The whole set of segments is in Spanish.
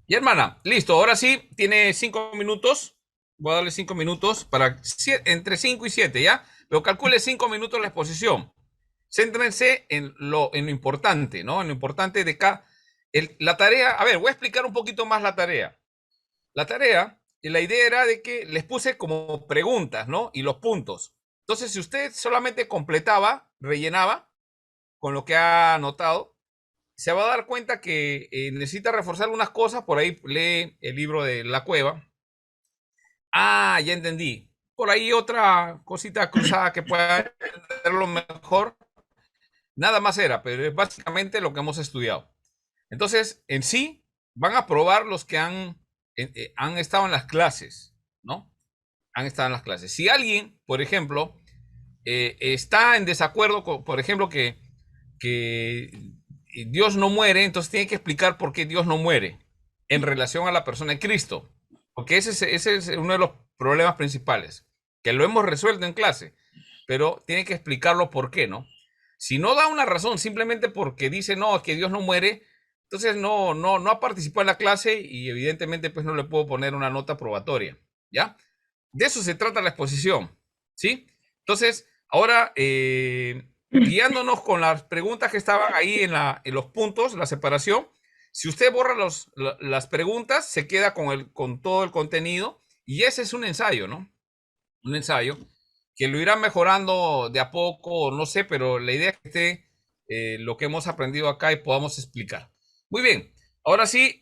Y hermana, listo, ahora sí, tiene 5 minutos. Voy a darle 5 minutos para entre 5 y 7, ¿ya? Pero calcule 5 minutos la exposición. Céntrense en lo importante, ¿no? En lo importante de acá. La tarea, a ver, voy a explicar un poquito más la tarea. La tarea, la idea era de que les puse como preguntas, ¿no? Y los puntos. Entonces, si usted solamente completaba, rellenaba con lo que ha anotado, se va a dar cuenta que necesita reforzar algunas cosas. Por ahí lee el libro de La Cueva. Ah, ya entendí. Por ahí otra cosita cruzada que pueda entenderlo mejor. Nada más era, pero es básicamente lo que hemos estudiado. Entonces, en sí, van a probar los que han estado en las clases, ¿no? Han estado en las clases. Si alguien, por ejemplo, está en desacuerdo con, por ejemplo, que Dios no muere, entonces tiene que explicar por qué Dios no muere en relación a la persona de Cristo. Porque ese es uno de los problemas principales, que lo hemos resuelto en clase, pero tiene que explicarlo por qué, ¿no? Si no da una razón, simplemente porque dice, no, que Dios no muere, entonces no ha participado en la clase y evidentemente pues no le puedo poner una nota probatoria, ¿ya? De eso se trata la exposición, ¿sí? Entonces, ahora, guiándonos con las preguntas que estaban ahí en los puntos, la separación, si usted borra las preguntas, se queda con todo el contenido y ese es un ensayo, ¿no? Un ensayo que lo irá mejorando de a poco, no sé, pero la idea es que esté lo que hemos aprendido acá y podamos explicar. Muy bien, ahora sí,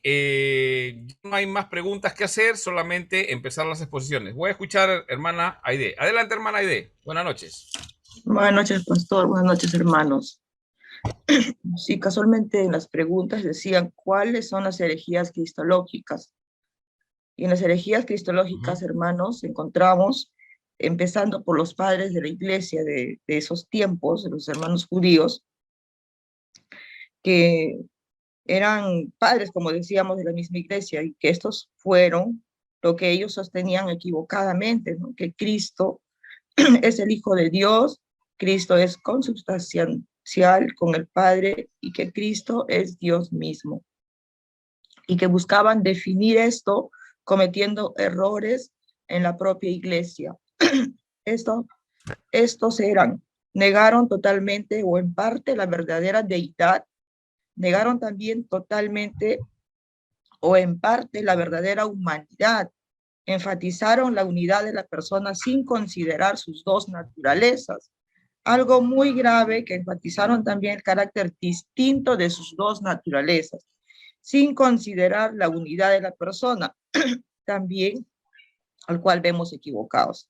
no hay más preguntas que hacer, solamente empezar las exposiciones. Voy a escuchar, hermana Aide. Adelante, hermana Aide. Buenas noches. Buenas noches, pastor. Buenas noches, hermanos. Sí, casualmente en las preguntas decían cuáles son las herejías cristológicas. Y en las herejías cristológicas, Ujú. hermanos, encontramos, empezando por los padres de la iglesia de esos tiempos, de los hermanos judíos, que eran padres, como decíamos, de la misma iglesia, y que estos fueron lo que ellos sostenían equivocadamente, ¿no? Que Cristo es el Hijo de Dios, Cristo es consubstancial con el Padre y que Cristo es Dios mismo. Y que buscaban definir esto cometiendo errores en la propia iglesia. Esto, estos negaron totalmente o en parte la verdadera deidad, negaron también totalmente o en parte la verdadera humanidad, enfatizaron la unidad de la persona sin considerar sus dos naturalezas. Algo muy grave que enfatizaron también el carácter distinto de sus dos naturalezas, sin considerar la unidad de la persona, también al cual vemos equivocados.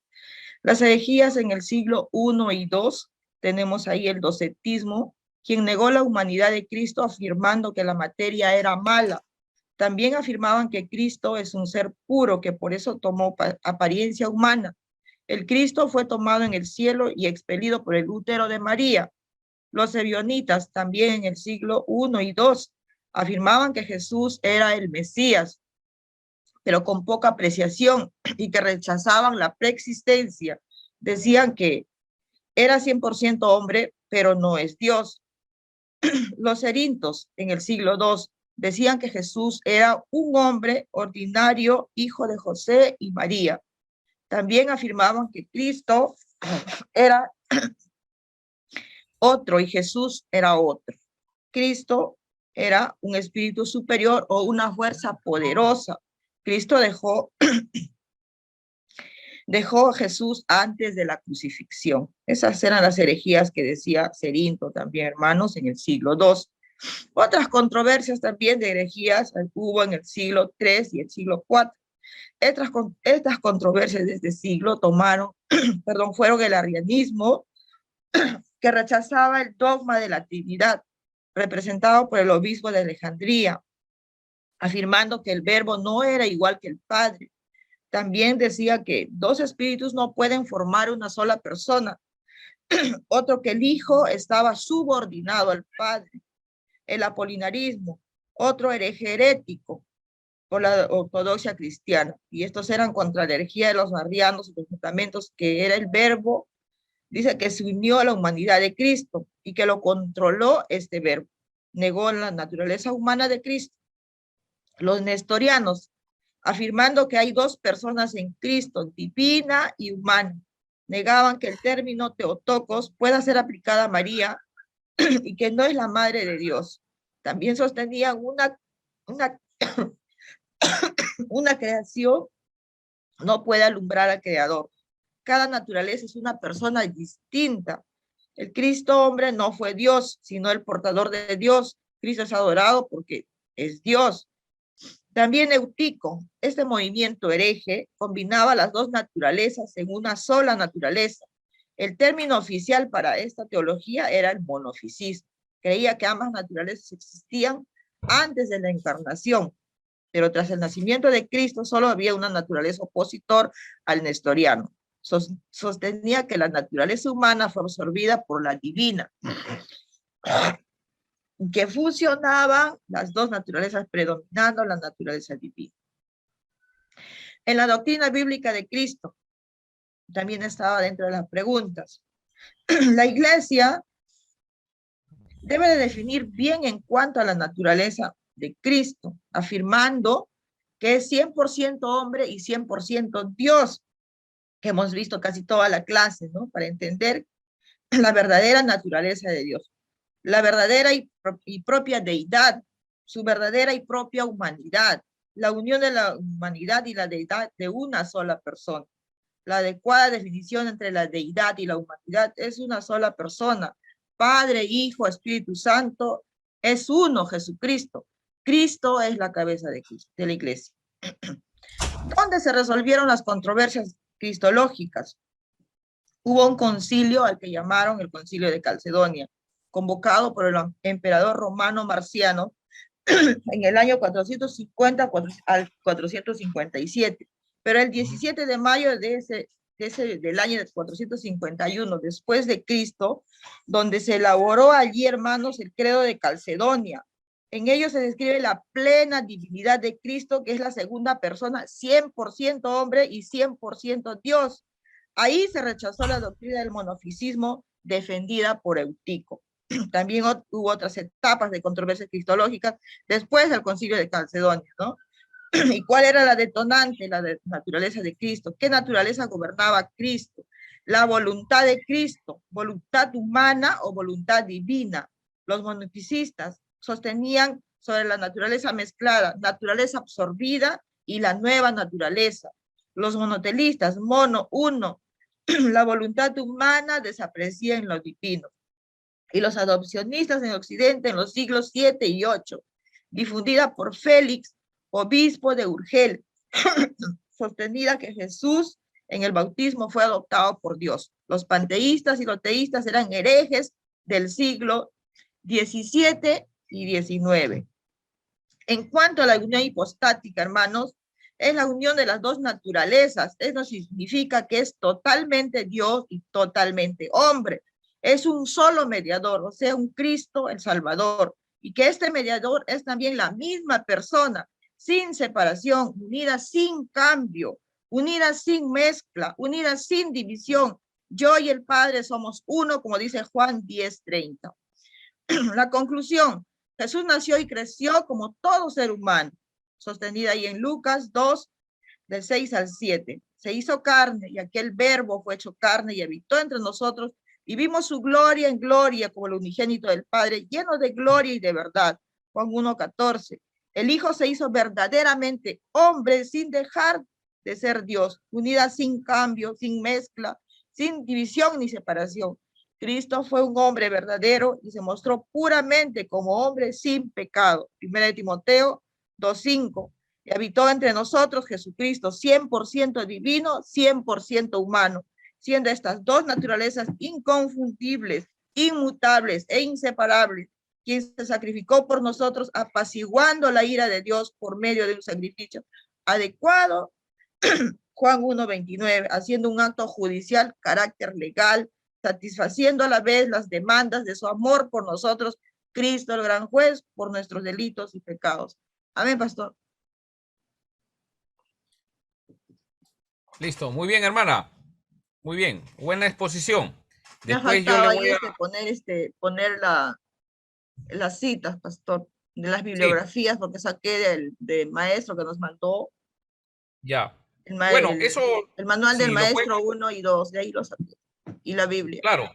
Las herejías en el siglo I y II, tenemos ahí el docetismo, quien negó la humanidad de Cristo afirmando que la materia era mala. También afirmaban que Cristo es un ser puro, que por eso tomó apariencia humana. El Cristo fue tomado en el cielo y expelido por el útero de María. Los ebionitas, también en el siglo I y II, afirmaban que Jesús era el Mesías, pero con poca apreciación y que rechazaban la preexistencia. Decían que era 100% hombre, pero no es Dios. Los erintos en el siglo II decían que Jesús era un hombre ordinario, hijo de José y María. También afirmaban que Cristo era otro y Jesús era otro. Cristo era un espíritu superior o una fuerza poderosa. Cristo dejó a Jesús antes de la crucifixión. Esas eran las herejías que decía Cerinto también, hermanos, en el siglo II. Otras controversias también de herejías hubo en el siglo III y el siglo IV. Estas controversias de este siglo fueron el arrianismo, que rechazaba el dogma de la Trinidad, representado por el obispo de Alejandría, afirmando que el verbo no era igual que el Padre. También decía que dos espíritus no pueden formar una sola persona. Otro, que el Hijo estaba subordinado al Padre. El apolinarismo, otro hereje herético por la ortodoxia cristiana. Y estos eran contra la herejía de los arrianos y los fundamentos, que era el verbo, dice que se unió a la humanidad de Cristo y que lo controló este verbo. Negó la naturaleza humana de Cristo. los nestorianos, afirmando que hay dos personas en Cristo, divina y humana. Negaban que el término Teotocos pueda ser aplicada a María y que no es la madre de Dios. También sostenían una, una creación no puede alumbrar al creador. Cada naturaleza es una persona distinta. El Cristo hombre no fue Dios, sino el portador de Dios. Cristo es adorado porque es Dios. También Eutico, este movimiento hereje, combinaba las dos naturalezas en una sola naturaleza. El término oficial para esta teología era el monofisismo. Creía que ambas naturalezas existían antes de la encarnación, pero tras el nacimiento de Cristo solo había una naturaleza opositor al nestoriano. Sostenía que la naturaleza humana fue absorbida por la divina, que fusionaban las dos naturalezas predominando la naturaleza divina. En la doctrina bíblica de Cristo también estaba dentro de las preguntas. La iglesia debe de definir bien en cuanto a la naturaleza de Cristo, afirmando que es 100% hombre y 100% Dios, que hemos visto casi toda la clase, ¿no? Para entender la verdadera naturaleza de Dios, la verdadera y propia deidad, su verdadera y propia humanidad, la unión de la humanidad y la deidad de una sola persona. La adecuada definición entre la deidad y la humanidad es una sola persona, Padre, Hijo, Espíritu Santo, es uno, Jesucristo. Cristo es la cabeza de la iglesia. ¿Dónde se resolvieron las controversias cristológicas? Hubo un concilio al que llamaron el Concilio de Calcedonia, convocado por el emperador romano Marciano en el año 450 al 457. Pero el 17 de mayo del año 451 después de Cristo, donde se elaboró allí, hermanos, el credo de Calcedonia. En ello se describe la plena divinidad de Cristo, que es la segunda persona, 100% hombre y 100% Dios. Ahí se rechazó la doctrina del monofisismo defendida por Eutico. También hubo otras etapas de controversias cristológicas después del concilio de Calcedonia, ¿no? ¿Y cuál era la detonante? La naturaleza de Cristo. ¿Qué naturaleza gobernaba Cristo? La voluntad de Cristo, voluntad humana o voluntad divina. Los monofisistas sostenían sobre la naturaleza mezclada, naturaleza absorbida y la nueva naturaleza. Los monotelistas, mono, uno, la voluntad humana desaparecía en lo divino. Y los adopcionistas en Occidente en los siglos 7 y 8, difundida por Félix, obispo de Urgel, sostenida que Jesús en el bautismo fue adoptado por Dios. Los panteístas y los teístas eran herejes del siglo 17 y 19. En cuanto a la unión hipostática, hermanos, es la unión de las dos naturalezas. Eso significa que es totalmente Dios y totalmente hombre. Es un solo mediador, o sea, un Cristo, el Salvador. Y que este mediador es también la misma persona, sin separación, unida sin cambio, unida sin mezcla, unida sin división. Yo y el Padre somos uno, como dice Juan 10:30. La conclusión, Jesús nació y creció como todo ser humano, sostenida ahí en Lucas 2, del 6 al 7. Se hizo carne y aquel verbo fue hecho carne y habitó entre nosotros y vimos su gloria en gloria como el unigénito del Padre, lleno de gloria y de verdad. Juan 1:14. El Hijo se hizo verdaderamente hombre sin dejar de ser Dios, unida sin cambio, sin mezcla, sin división ni separación. Cristo fue un hombre verdadero y se mostró puramente como hombre sin pecado. 1 Timoteo 2:5. Y habitó entre nosotros Jesucristo, 100% divino, 100% humano, siendo estas dos naturalezas inconfundibles, inmutables e inseparables, quien se sacrificó por nosotros, apaciguando la ira de Dios por medio de un sacrificio adecuado. Juan 1:29, haciendo un acto judicial, carácter legal, satisfaciendo a la vez las demandas de su amor por nosotros, Cristo, el gran juez, por nuestros delitos y pecados. Amén, pastor. Listo, muy bien, hermana. Muy bien, buena exposición. Me Después yo le faltaba ahí voy a... poner las citas, pastor. de las Sí, bibliografías, porque saqué del maestro que nos mandó, ya. el, ma- Bueno, el, eso, el manual del si lo pueden, maestro 1 y 2, de ahí lo saqué, y la Biblia, claro.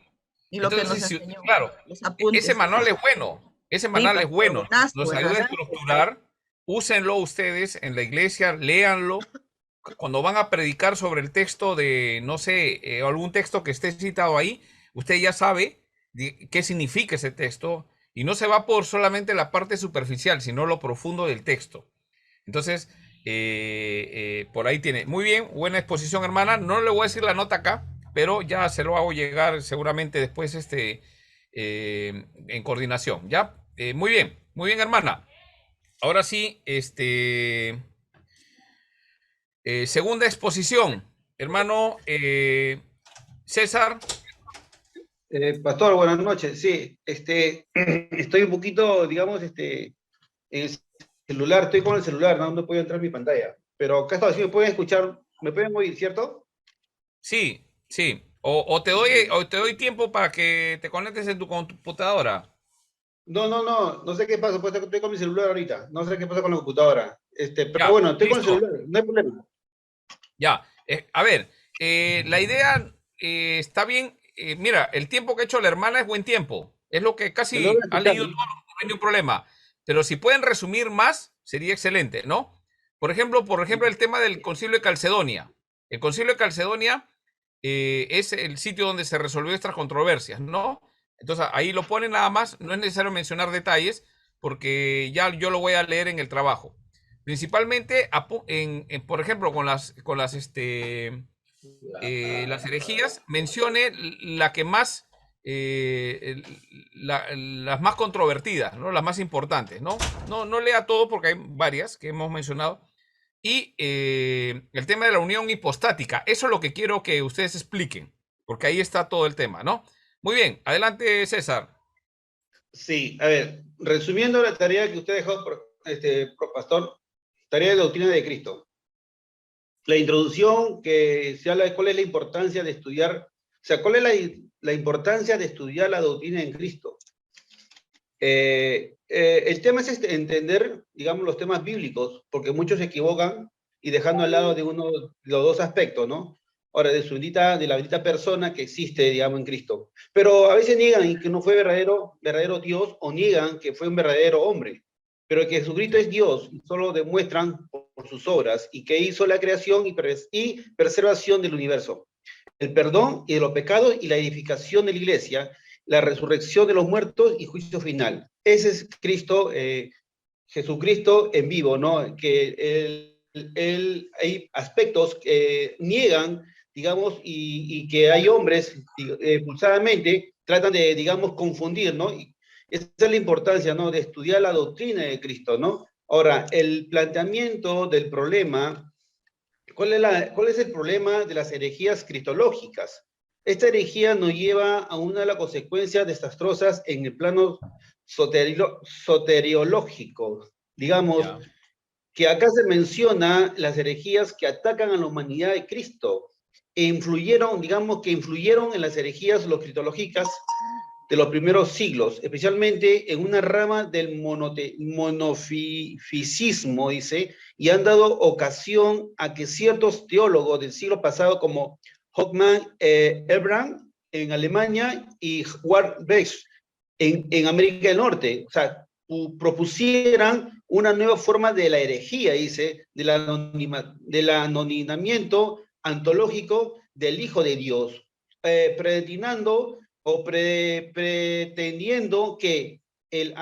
y lo que nos Entonces, enseñó, claro, los ese apuntes. manual es bueno, ese Sí, manual es pastor, bueno, buenazo, nos ayuda a buenazo. estructurar, úsenlo ustedes en la iglesia, léanlo. Cuando van a predicar sobre el texto de, no sé, algún texto que esté citado ahí, usted ya sabe qué significa ese texto y no se va por solamente la parte superficial, sino lo profundo del texto. Entonces, por ahí tiene. Muy bien, buena exposición, hermana. No le voy a decir la nota acá, pero ya se lo hago llegar seguramente después en coordinación. ¿Ya? Muy bien, hermana. Ahora sí, segunda exposición. Hermano César. Pastor, buenas noches. Sí, estoy un poquito, digamos, en el celular, estoy con el celular, no puedo entrar en mi pantalla. Pero acá está, sí me pueden escuchar, me pueden oír, ¿cierto? Sí, sí. O te doy tiempo para que te conectes en tu computadora. No sé qué pasa, pues estoy con mi celular ahorita, no sé qué pasa con la computadora. Pero Ya, bueno, estoy con el listo. celular, no hay problema. Ya. A ver, la idea está bien. Mira, el tiempo que ha hecho la hermana es buen tiempo. Es lo que Me logro casi ha escuchar, leído ¿no? todo, no hay ningún problema. Pero si pueden resumir más, sería excelente, ¿no? Por ejemplo, el tema del Concilio de Calcedonia. El Concilio de Calcedonia es el sitio donde se resolvió estas controversias, ¿no? Entonces ahí lo ponen nada más, no es necesario mencionar detalles porque ya yo lo voy a leer en el trabajo. Principalmente, por ejemplo, las herejías, mencione la que más, las más controvertidas, ¿no? Las más importantes, ¿no? No lea todo porque hay varias que hemos mencionado. Y el tema de la unión hipostática, eso es lo que quiero que ustedes expliquen, porque ahí está todo el tema, ¿no? Muy bien, adelante César. Sí, a ver, resumiendo la tarea que usted dejó, Pastor, tarea de doctrina de Cristo. La introducción que se habla de cuál es la importancia de estudiar, o sea, cuál es la importancia de estudiar la doctrina en Cristo. El tema es entender, digamos, los temas bíblicos, porque muchos se equivocan y dejando al lado de uno de los dos aspectos, ¿no? Ahora, de la bendita persona que existe, digamos, en Cristo. Pero a veces niegan que no fue verdadero Dios o niegan que fue un verdadero hombre. Pero que Jesucristo es Dios y solo demuestran por sus obras y que hizo la creación y preservación del universo. El perdón y de los pecados y la edificación de la iglesia, la resurrección de los muertos y juicio final. Ese es Cristo, Jesucristo en vivo, ¿no? Que hay aspectos que niegan, digamos, y que hay hombres pulsadamente tratan de, digamos, confundir, ¿no? Y esa es la importancia, ¿no? De estudiar la doctrina de Cristo, ¿no? Ahora, el planteamiento del problema. ¿Cuál es el problema de las herejías cristológicas? Esta herejía nos lleva a una de las consecuencias desastrosas en el plano soteriológico. Digamos, Ya. que acá se menciona las herejías que atacan a la humanidad de Cristo e influyeron, digamos, que influyeron en las herejías los cristológicas de los primeros siglos, especialmente en una rama del monofisismo, dice, y han dado ocasión a que ciertos teólogos del siglo pasado, como Hoffmann Ebrand en Alemania y Ward Besch en América del Norte, o sea, propusieran una nueva forma de la herejía, dice, del anonimiento antológico del Hijo de Dios, predestinando o pretendiendo que el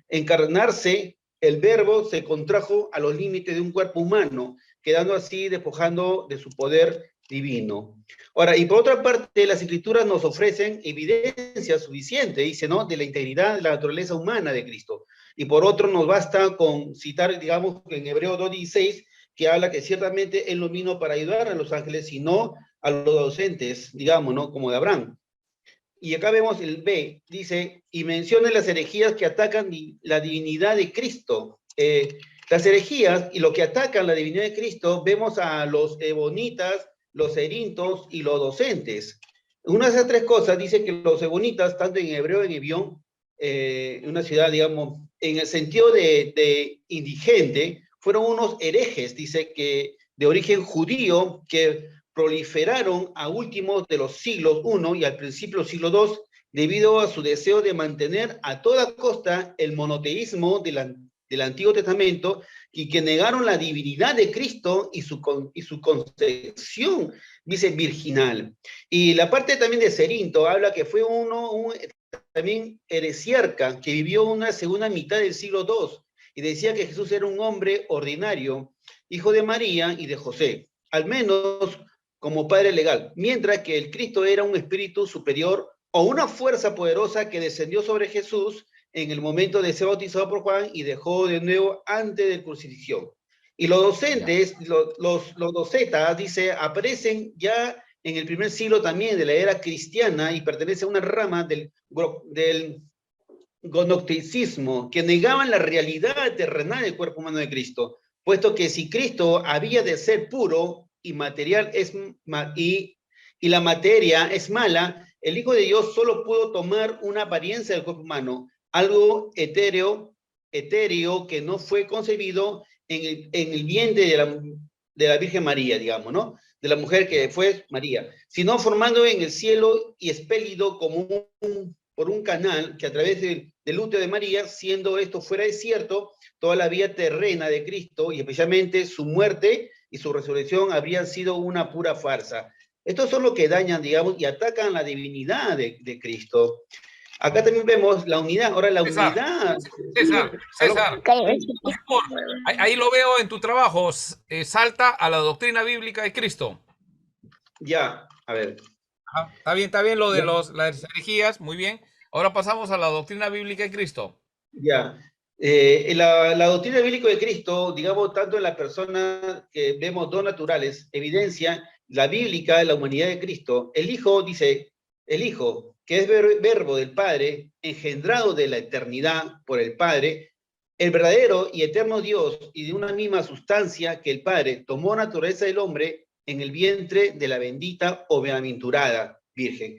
encarnarse, el verbo se contrajo a los límites de un cuerpo humano, quedando así despojando de su poder divino. Ahora, y por otra parte, las escrituras nos ofrecen evidencia suficiente, dice, ¿no?, de la integridad de la naturaleza humana de Cristo. Y por otro, nos basta con citar, digamos, en Hebreo 2:16, que habla que ciertamente Él no vino para ayudar a los ángeles, sino a los docentes, digamos, ¿no?, como de Abraham. Y acá vemos el B, dice, y menciona las herejías que atacan la divinidad de Cristo. Las herejías y lo que atacan la divinidad de Cristo, vemos a los ebonitas, los erintos y los docentes. Una de esas tres cosas dice que los ebonitas, tanto en hebreo en Ebión, una ciudad, digamos, en el sentido de indigente, fueron unos herejes, dice, que de origen judío, que proliferaron a últimos de los siglos I y al principio del siglo II, debido a su deseo de mantener a toda costa el monoteísmo del Antiguo Testamento, y que negaron la divinidad de Cristo y su concepción, dice, virginal. Y la parte también de Cerinto habla que fue también heresiarca, que vivió una segunda mitad del siglo II, y decía que Jesús era un hombre ordinario, hijo de María y de José, al menos como padre legal, mientras que el Cristo era un espíritu superior o una fuerza poderosa que descendió sobre Jesús en el momento de ser bautizado por Juan y dejó de nuevo antes de crucifixión. Y los docentes, los docetas, dice, aparecen ya en el primer siglo también de la era cristiana y pertenece a una rama del gnosticismo, que negaban la realidad terrenal del cuerpo humano de Cristo, puesto que si Cristo había de ser puro y material y la materia es mala, el Hijo de Dios solo pudo tomar una apariencia del cuerpo humano, algo etéreo que no fue concebido en el vientre de la Virgen María, digamos, ¿no? De la mujer que fue María, sino formando en el cielo y expelido como por un canal que a través del útero de María, siendo esto fuera de cierto, toda la vida terrena de Cristo y especialmente su muerte y su resurrección habrían sido una pura farsa. Estos son los que dañan, digamos, y atacan la divinidad de Cristo. Acá también vemos la unidad. Ahora, la unidad... César, ahí lo veo en tu trabajo. Salta a la doctrina bíblica de Cristo. Ya, a ver. Ajá, está bien lo de las herejías, muy bien. Ahora pasamos a la doctrina bíblica de Cristo. Ya. La doctrina bíblica de Cristo, digamos, tanto en la persona que vemos dos naturales, evidencia la bíblica, la humanidad de Cristo. El Hijo, dice, el Hijo, que es verbo del Padre, engendrado de la eternidad por el Padre, el verdadero y eterno Dios, y de una misma sustancia que el Padre tomó naturaleza del hombre en el vientre de la bendita o bienaventurada Virgen.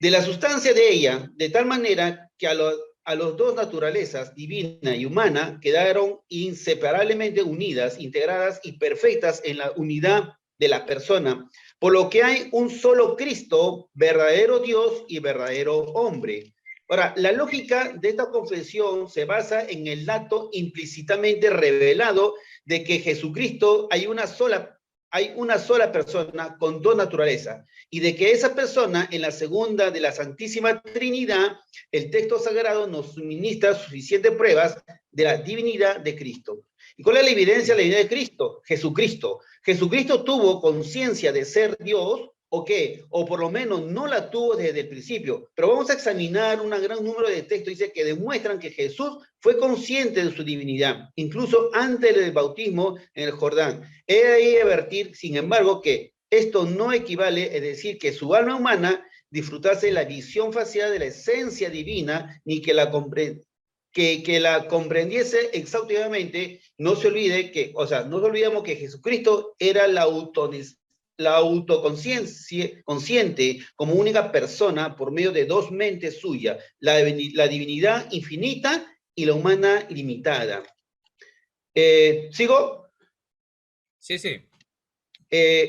De la sustancia de ella, de tal manera que a los dos naturalezas, divina y humana, quedaron inseparablemente unidas, integradas y perfectas en la unidad de la persona, por lo que hay un solo Cristo, verdadero Dios y verdadero hombre. Ahora, la lógica de esta confesión se basa en el dato implícitamente revelado de que Jesucristo hay una sola persona con dos naturalezas, y de que esa persona, en la segunda de la Santísima Trinidad, el texto sagrado nos suministra suficientes pruebas de la divinidad de Cristo. ¿Y cuál es la evidencia de la divinidad de Cristo? Jesucristo. Jesucristo tuvo conciencia de ser Dios, ¿o qué? O por lo menos no la tuvo desde el principio. Pero vamos a examinar un gran número de textos, dice, que demuestran que Jesús fue consciente de su divinidad, incluso antes del bautismo en el Jordán. He de ahí advertir, sin embargo, que esto no equivale a decir que su alma humana disfrutase la visión facial de la esencia divina, ni que la comprendiese exhaustivamente. No se olvide que, o sea, no olvidemos que Jesucristo era la autoconsciente consciente como única persona por medio de dos mentes suyas, la divinidad infinita y la humana limitada. ¿Sigo? Sí, sí.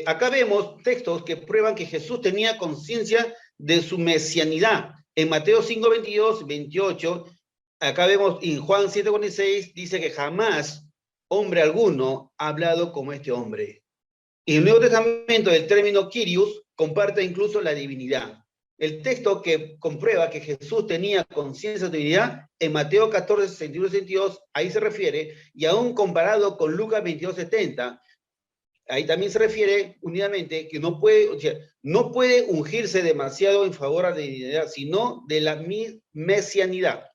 Acá vemos textos que prueban que Jesús tenía conciencia de su mesianidad. En Mateo 5, 22, 28, acá vemos en Juan 7, 46, dice que jamás hombre alguno ha hablado como este hombre. Y el Nuevo Testamento, el término Kyrios, comparte incluso la divinidad. El texto que comprueba que Jesús tenía conciencia de divinidad, en Mateo 14, 61, 62, ahí se refiere, y aún comparado con Lucas 22, 70, ahí también se refiere unidamente que no puede ungirse demasiado en favor de la divinidad, sino de la mesianidad.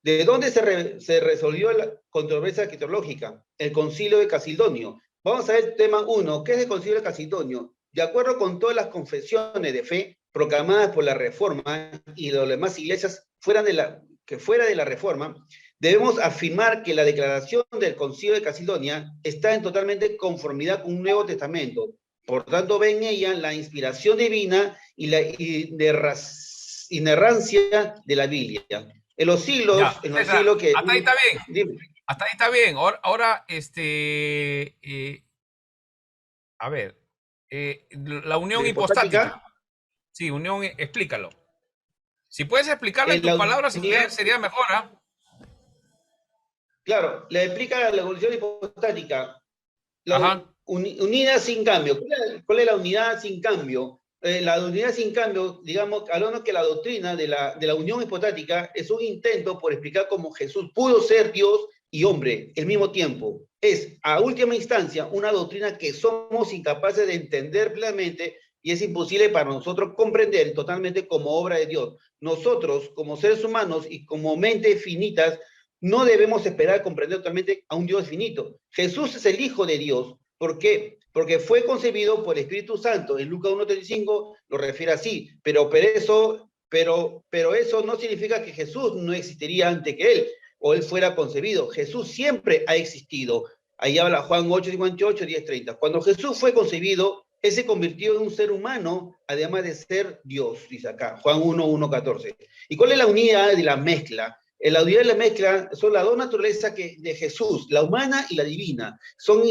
¿De dónde se resolvió la controversia teológica? El Concilio de Calcedonio. Vamos a ver el tema 1. ¿Qué es el Concilio de Calcedonio? De acuerdo con todas las confesiones de fe proclamadas por la Reforma y las demás iglesias fuera de la Reforma, debemos afirmar que la declaración del Concilio de Calcedonia está en totalmente conformidad con un Nuevo Testamento. Por tanto, ve en ella la inspiración divina y la inerrancia de la Biblia. Ya, en los César, siglos que... hasta ahí está bien. Dime. Hasta ahí está bien. Ahora, a ver, la unión La hipostática, hipostática. Sí, unión, explícalo. Si puedes explicarlo en tus la palabras, unidad, sería mejor, ¿ah? claro, le explica la evolución hipostática. Ajá. Unidad sin cambio. ¿Cuál es la unidad sin cambio? La unidad sin cambio, digamos, hablando que la doctrina de la unión hipostática es un intento por explicar cómo Jesús pudo ser Dios y hombre al mismo tiempo. Es, a última instancia, una doctrina que somos incapaces de entender plenamente y es imposible para nosotros comprender totalmente como obra de Dios. Nosotros, como seres humanos y como mentes finitas, no debemos esperar comprender totalmente a un Dios finito. Jesús es el Hijo de Dios. ¿Por qué? Porque fue concebido por el Espíritu Santo. En Lucas 1:35 lo refiere así, pero eso no significa que Jesús no existiría antes que él o él fuera concebido. Jesús siempre ha existido. Ahí habla Juan 8:58, 10:30. Cuando Jesús fue concebido, él se convirtió en un ser humano, además de ser Dios, dice acá, Juan 1:14. ¿Y cuál es la unidad de la mezcla? La unidad de la mezcla son las dos naturalezas de Jesús, la humana y la divina. Son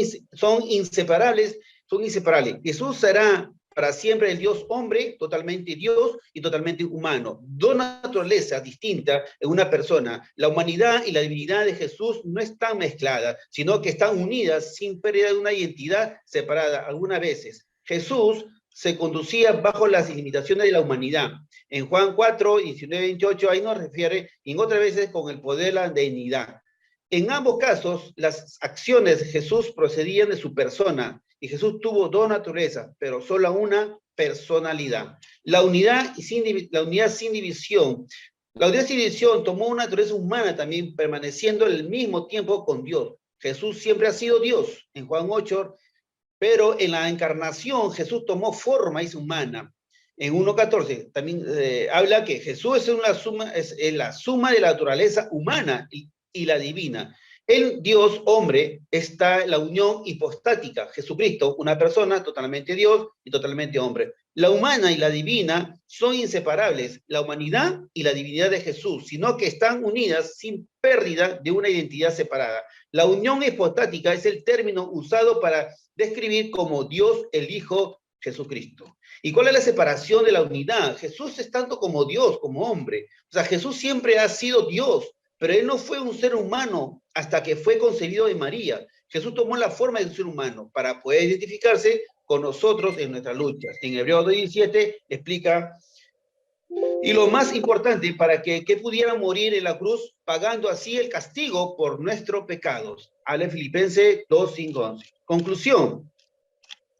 inseparables, son inseparables. Jesús será para siempre el Dios hombre, totalmente Dios y totalmente humano. Dos naturalezas distintas en una persona. La humanidad y la divinidad de Jesús no están mezcladas, sino que están unidas sin pérdida de una identidad separada algunas veces. Jesús se conducía bajo las limitaciones de la humanidad. En Juan 4, 19, 28, ahí nos refiere, y en otras veces con el poder de la divinidad. En ambos casos, las acciones de Jesús procedían de su persona, y Jesús tuvo dos naturalezas, pero solo una personalidad. La unidad sin división. La unidad sin división tomó una naturaleza humana también, permaneciendo al mismo tiempo con Dios. Jesús siempre ha sido Dios. En Juan 8, pero en la encarnación Jesús tomó forma y es humana. En 1:14 también habla que Jesús es la suma de la naturaleza humana y la divina. El Dios hombre está la unión hipostática. Jesucristo, una persona totalmente Dios y totalmente hombre. La humana y la divina son inseparables, la humanidad y la divinidad de Jesús, sino que están unidas sin pérdida de una identidad separada. La unión hipostática es el término usado para describir como Dios el Hijo Jesucristo. ¿Y cuál es la separación de la unidad? Jesús es tanto como Dios, como hombre. O sea, Jesús siempre ha sido Dios, pero él no fue un ser humano hasta que fue concebido de María. Jesús tomó la forma de un ser humano para poder identificarse con nosotros en nuestras luchas. En Hebreos 2:17 explica, y lo más importante, para que pudiera morir en la cruz, pagando así el castigo por nuestros pecados. Ale Filipenses 2:5-11. Conclusión.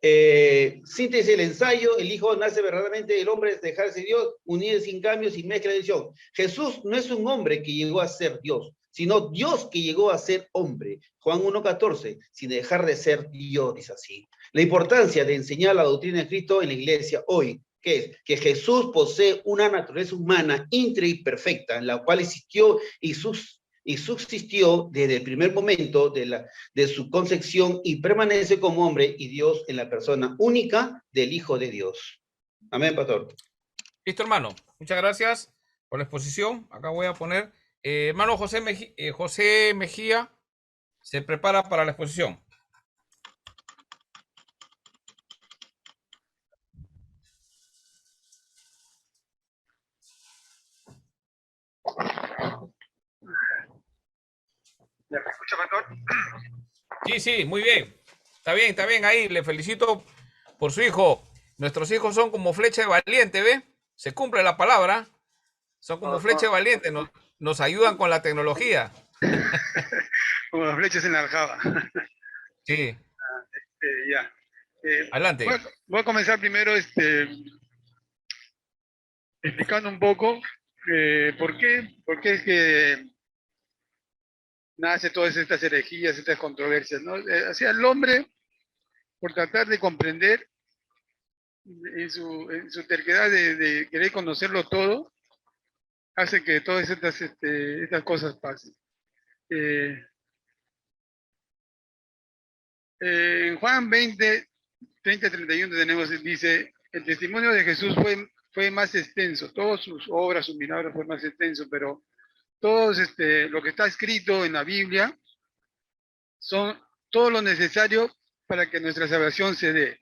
Síntesis del ensayo, el Hijo nace verdaderamente del hombre es dejarse Dios, unido sin cambios, sin mezcla de edición. Jesús no es un hombre que llegó a ser Dios, sino Dios que llegó a ser hombre. Juan 1:14, sin dejar de ser Dios, dice así. La importancia de enseñar la doctrina de Cristo en la iglesia hoy, que es que Jesús posee una naturaleza humana íntegra y perfecta, en la cual existió y subsistió desde el primer momento de su concepción y permanece como hombre y Dios en la persona única del Hijo de Dios. Amén, pastor. Listo, hermano. Muchas gracias por la exposición. Acá voy a poner, hermano José Mejía se prepara para la exposición. ¿Me escucha, pastor? Sí, muy bien. Está bien ahí. Le felicito por su hijo. Nuestros hijos son como flecha de valiente, ¿ve? Se cumple la palabra. Son como flecha de valiente. Nos ayudan con la tecnología. Como las flechas en la aljaba. Sí. Ya. Adelante. Voy a comenzar primero explicando un poco por qué es que nace todas estas herejías, estas controversias, ¿no? O sea, el hombre, por tratar de comprender en su terquedad de querer conocerlo todo, hace que todas estas cosas pasen. En Juan 20, 30, 31 dice, el testimonio de Jesús fue más extenso, todas sus obras, sus milagros fue más extenso, pero lo que está escrito en la Biblia son todo lo necesario para que nuestra salvación se dé.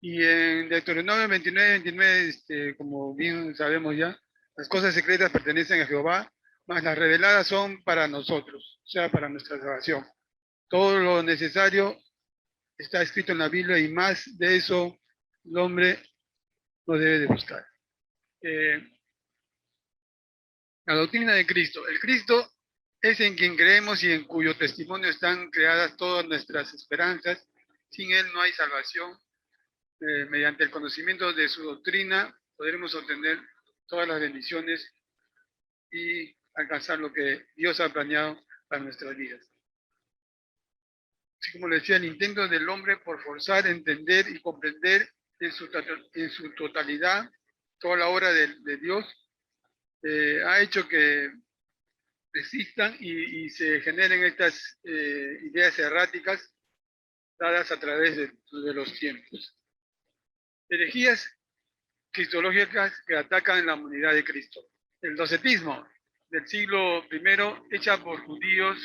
Y en Deuteronomio 29, como bien sabemos ya, las cosas secretas pertenecen a Jehová, mas las reveladas son para nosotros, o sea, para nuestra salvación. Todo lo necesario está escrito en la Biblia y más de eso el hombre no debe de buscar. La doctrina de Cristo. El Cristo es en quien creemos y en cuyo testimonio están creadas todas nuestras esperanzas. Sin Él no hay salvación. Mediante el conocimiento de su doctrina podremos obtener todas las bendiciones y alcanzar lo que Dios ha planeado para nuestras vidas. Así como le decía, el intento del hombre por forzar, entender y comprender en su totalidad toda la obra de Dios ha hecho que existan y se generen estas ideas erráticas dadas a través de los tiempos. Herejías cristológicas que atacan la humanidad de Cristo. El docetismo del siglo I, hecha por judíos,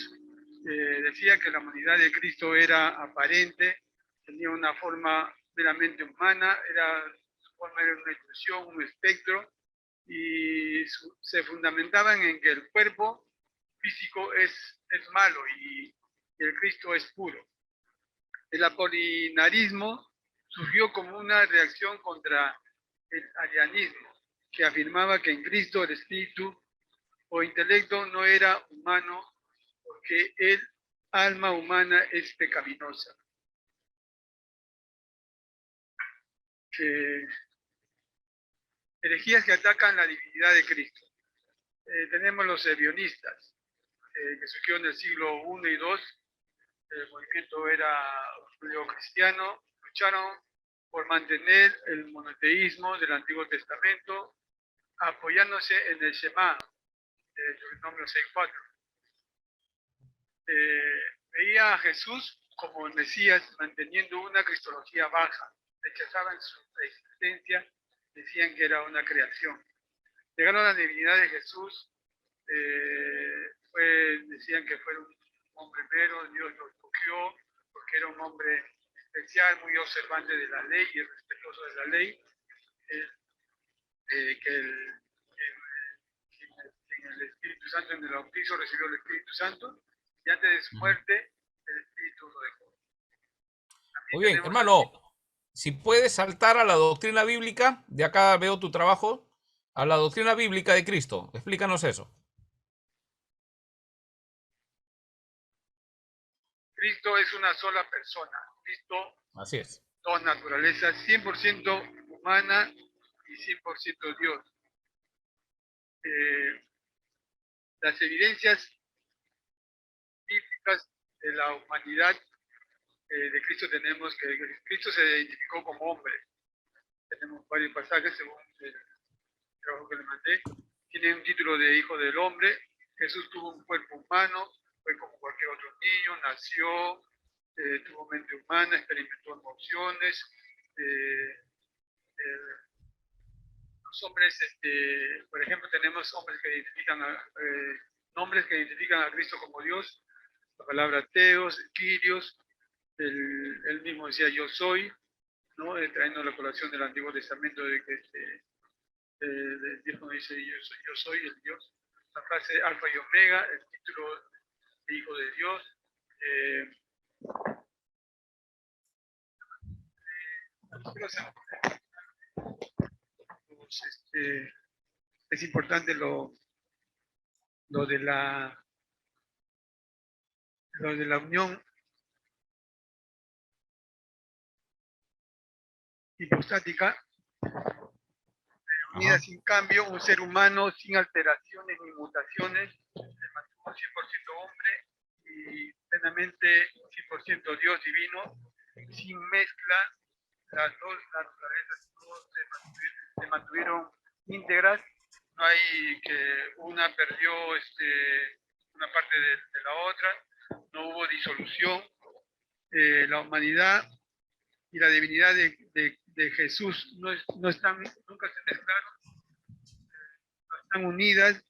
decía que la humanidad de Cristo era aparente, tenía una forma meramente humana, su forma era una ilusión, un espectro, y se fundamentaban en que el cuerpo físico es malo y el Cristo es puro. El apolinarismo surgió como una reacción contra el arianismo, que afirmaba que en Cristo el espíritu o intelecto no era humano porque el alma humana es pecaminosa. Herejías que atacan la divinidad de Cristo. Tenemos los ebionistas, que surgió en el siglo I y II. El movimiento era judeo-cristiano, lucharon por mantener el monoteísmo del Antiguo Testamento, apoyándose en el Shema, de Deuteronomio 6:4. Veía a Jesús como el Mesías manteniendo una cristología baja, rechazaban su existencia, decían que era una creación. Llegaron a la divinidad de Jesús, decían que fue un hombre mero, Dios lo escogió porque era un hombre especial, muy observante de la ley y respetuoso de la ley, que en el Espíritu Santo, en el bautizo, recibió el Espíritu Santo y antes de su muerte el Espíritu lo dejó. Muy bien, hermano, si puedes saltar a la doctrina bíblica, de acá veo tu trabajo, a la doctrina bíblica de Cristo. Explícanos eso. Cristo es una sola persona. Cristo, así es, dos naturalezas, 100% humana y 100% Dios. Las evidencias bíblicas de la humanidad de Cristo tenemos que Cristo se identificó como hombre. Tenemos varios pasajes según el trabajo que le mandé. Tiene un título de Hijo del Hombre. Jesús tuvo un cuerpo humano, fue como cualquier otro niño, nació, tuvo mente humana, experimentó emociones. Los hombres, por ejemplo, tenemos hombres que identifican nombres que identifican a Cristo como Dios. La palabra Teos, Kyrios, él mismo decía yo soy, ¿no? Trayendo la colación del Antiguo Testamento de que Dios no dice yo soy el Dios. La frase Alfa y Omega, el título de Hijo de Dios. Es importante lo de la unión hipostática, unida sin cambio, un ser humano sin alteraciones ni mutaciones, se mantuvo 100% hombre y plenamente 100% Dios divino, sin mezcla. Las dos naturalezas se mantuvieron íntegras, no hay que una perdió una parte de la otra, no hubo disolución. La humanidad y la divinidad de Jesús no están, nunca se mezclaron, no están unidas.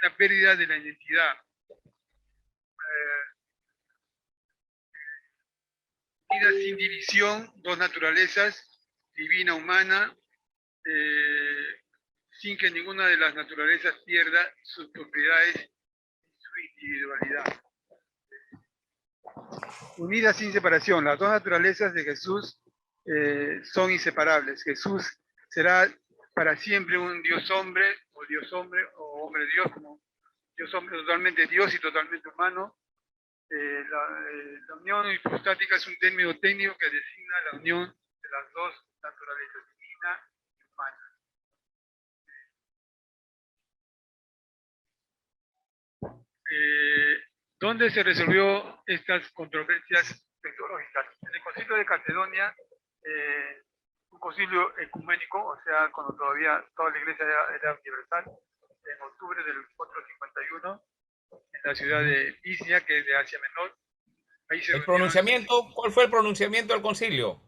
la pérdida de la identidad. Vida sin división, dos naturalezas, divina, humana, sin que ninguna de las naturalezas pierda sus propiedades y su individualidad. Unidas sin separación, las dos naturalezas de Jesús son inseparables. Jesús será para siempre un Dios hombre, o hombre Dios, como Dios hombre, totalmente Dios y totalmente humano. La unión hipostática es un término técnico que designa la unión de las dos naturalezas, divina y humana. ¿Dónde se resolvió estas controversias teológicas? En el Concilio de Calcedonia, un concilio ecuménico, o sea, cuando todavía toda la iglesia era universal, en octubre del 451, en la ciudad de Pisia, que es de Asia Menor. Ahí se El pronunciamiento, ¿cuál fue el pronunciamiento del concilio?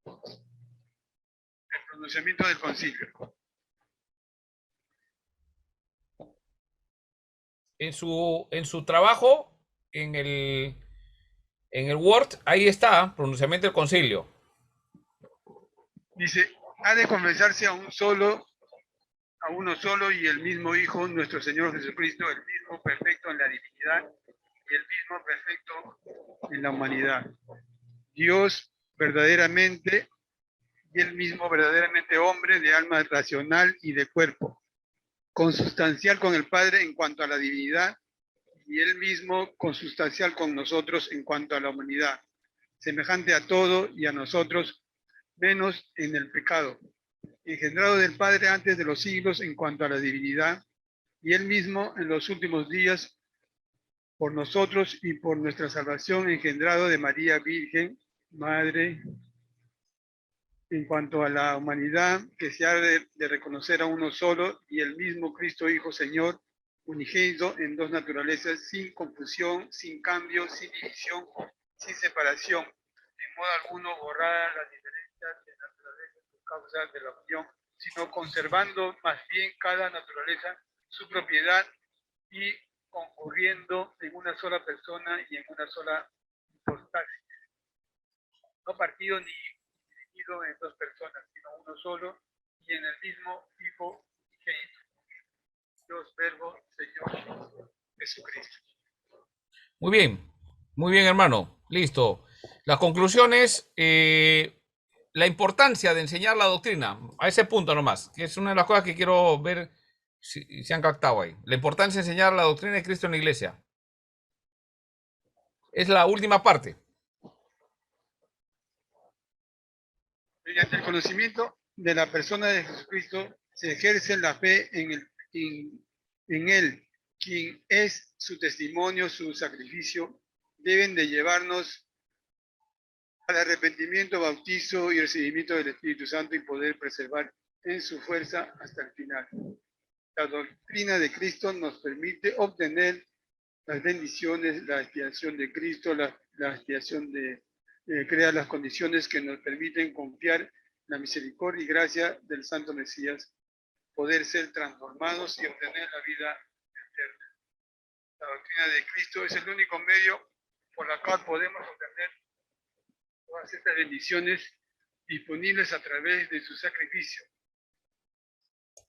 El pronunciamiento del concilio. En su trabajo, en el Word, ahí está, pronunciamiento del concilio. Dice, ha de confesarse a uno solo y el mismo Hijo, nuestro Señor Jesucristo, el mismo perfecto en la divinidad y el mismo perfecto en la humanidad. Dios verdaderamente y el mismo verdaderamente hombre de alma racional y de cuerpo, consustancial con el Padre en cuanto a la divinidad y él mismo consustancial con nosotros en cuanto a la humanidad, semejante a todo y a nosotros, menos en el pecado, engendrado del Padre antes de los siglos en cuanto a la divinidad, y él mismo en los últimos días por nosotros y por nuestra salvación, engendrado de María Virgen, Madre, en cuanto a la humanidad, que se ha de reconocer a uno solo, y el mismo Cristo Hijo Señor, unigénito en dos naturalezas, sin confusión, sin cambio, sin división, sin separación, en modo alguno borrada las diferencias de naturaleza por causa de la unión, sino conservando más bien cada naturaleza su propiedad y concurriendo en una sola persona y en una sola hipostasis, no partido ni dividido en dos personas, sino uno solo y en el mismo Hijo unigénito, Dios Verbo, Señor Jesucristo. Muy bien, hermano. Listo. Las conclusiones, la importancia de enseñar la doctrina, a ese punto nomás, que es una de las cosas que quiero ver si se han captado ahí. La importancia de enseñar la doctrina de Cristo en la iglesia. Es la última parte. Mediante el conocimiento de la persona de Jesucristo se ejerce la fe en Él, quien es su testimonio, su sacrificio, deben de llevarnos al arrepentimiento, bautizo y recibimiento del Espíritu Santo y poder preservar en su fuerza hasta el final. La doctrina de Cristo nos permite obtener las bendiciones, la expiación de Cristo, la expiación crea las condiciones que nos permiten confiar en la misericordia y gracia del Santo Mesías, poder ser transformados y obtener la vida eterna. La doctrina de Cristo es el único medio por el cual podemos obtener todas estas bendiciones disponibles a través de su sacrificio.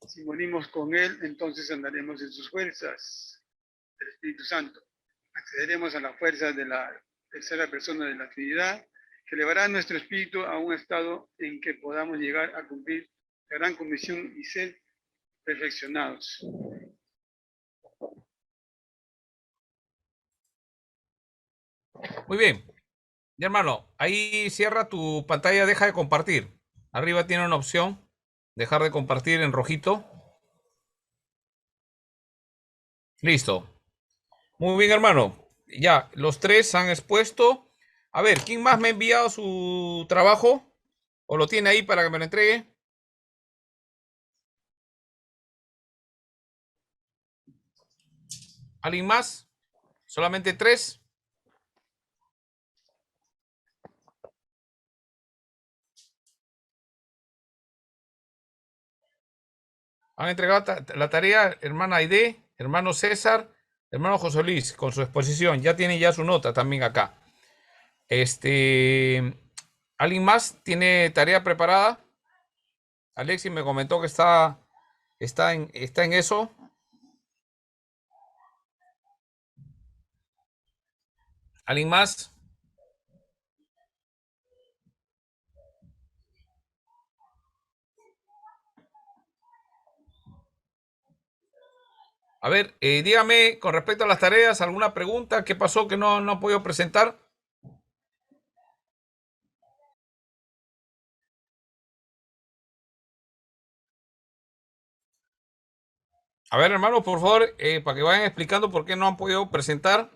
Si morimos con Él, entonces andaremos en sus fuerzas del Espíritu Santo. Accederemos a la fuerza de la tercera persona de la Trinidad, que elevará nuestro espíritu a un estado en que podamos llegar a cumplir la gran comisión y ser perfeccionados. Muy bien. Ya, hermano, ahí cierra tu pantalla, deja de compartir. Arriba tiene una opción, dejar de compartir en rojito. Listo. Muy bien, hermano. Ya, los tres han expuesto. A ver, ¿quién más me ha enviado su trabajo? ¿O lo tiene ahí para que me lo entregue? ¿Alguien más? ¿Solamente tres? Han entregado la tarea hermana Aide, hermano César, hermano José Luis, con su exposición. Ya tienen ya su nota también acá. ¿Alguien más tiene tarea preparada? Alexis me comentó que está en eso. ¿Alguien más? A ver, dígame con respecto a las tareas, ¿alguna pregunta? ¿Qué pasó que no ha podido presentar? A ver, hermano, por favor, para que vayan explicando por qué no han podido presentar,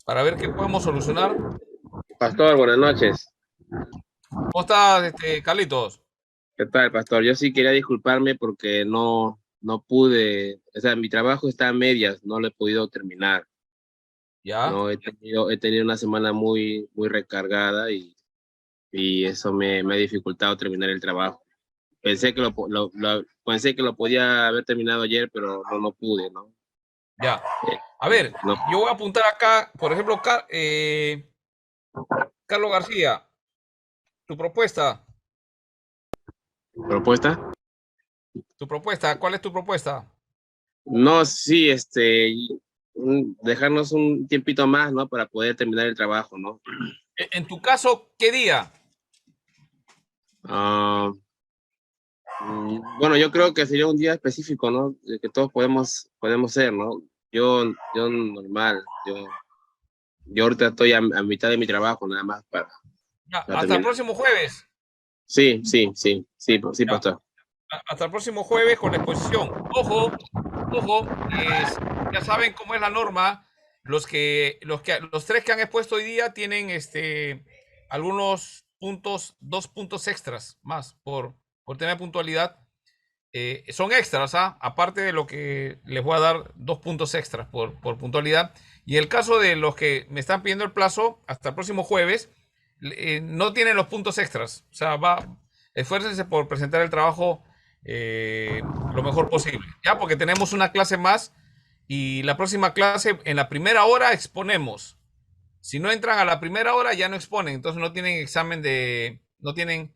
para ver qué podemos solucionar. Pastor, buenas noches. ¿Cómo estás, Carlitos? ¿Qué tal, pastor? Yo sí quería disculparme porque no pude, o sea, mi trabajo está a medias, no lo he podido terminar. Ya. No, he tenido una semana muy recargada y eso me ha dificultado terminar el trabajo. Pensé que pensé que lo podía haber terminado ayer, pero no pude, ¿no? Ya. A ver, No. yo voy a apuntar acá, por ejemplo, Carlos García, tu propuesta. ¿Propuesta? Tu propuesta, ¿cuál es tu propuesta? No, sí, dejarnos un tiempito más, ¿no? Para poder terminar el trabajo, ¿no? En tu caso, ¿qué día? Bueno, yo creo que sería un día específico, ¿no? Que todos podemos ser, ¿no? Yo normal, yo ahorita estoy a mitad de mi trabajo, nada más para Ya, hasta terminar. el próximo jueves. Sí, Ya. pastor. Hasta el próximo jueves con la exposición. Ojo, ya saben cómo es la norma. Los tres que han expuesto hoy día tienen algunos puntos, 2 puntos extras más por tener puntualidad. Son extras, aparte de lo que les voy a dar 2 puntos extras por puntualidad. Y el caso de los que me están pidiendo el plazo hasta el próximo jueves, no tienen los puntos extras. O sea, esfuércense por presentar el trabajo lo mejor posible. Ya, porque tenemos una clase más y la próxima clase, en la primera hora exponemos. Si no entran a la primera hora, ya no exponen. Entonces no tienen no tienen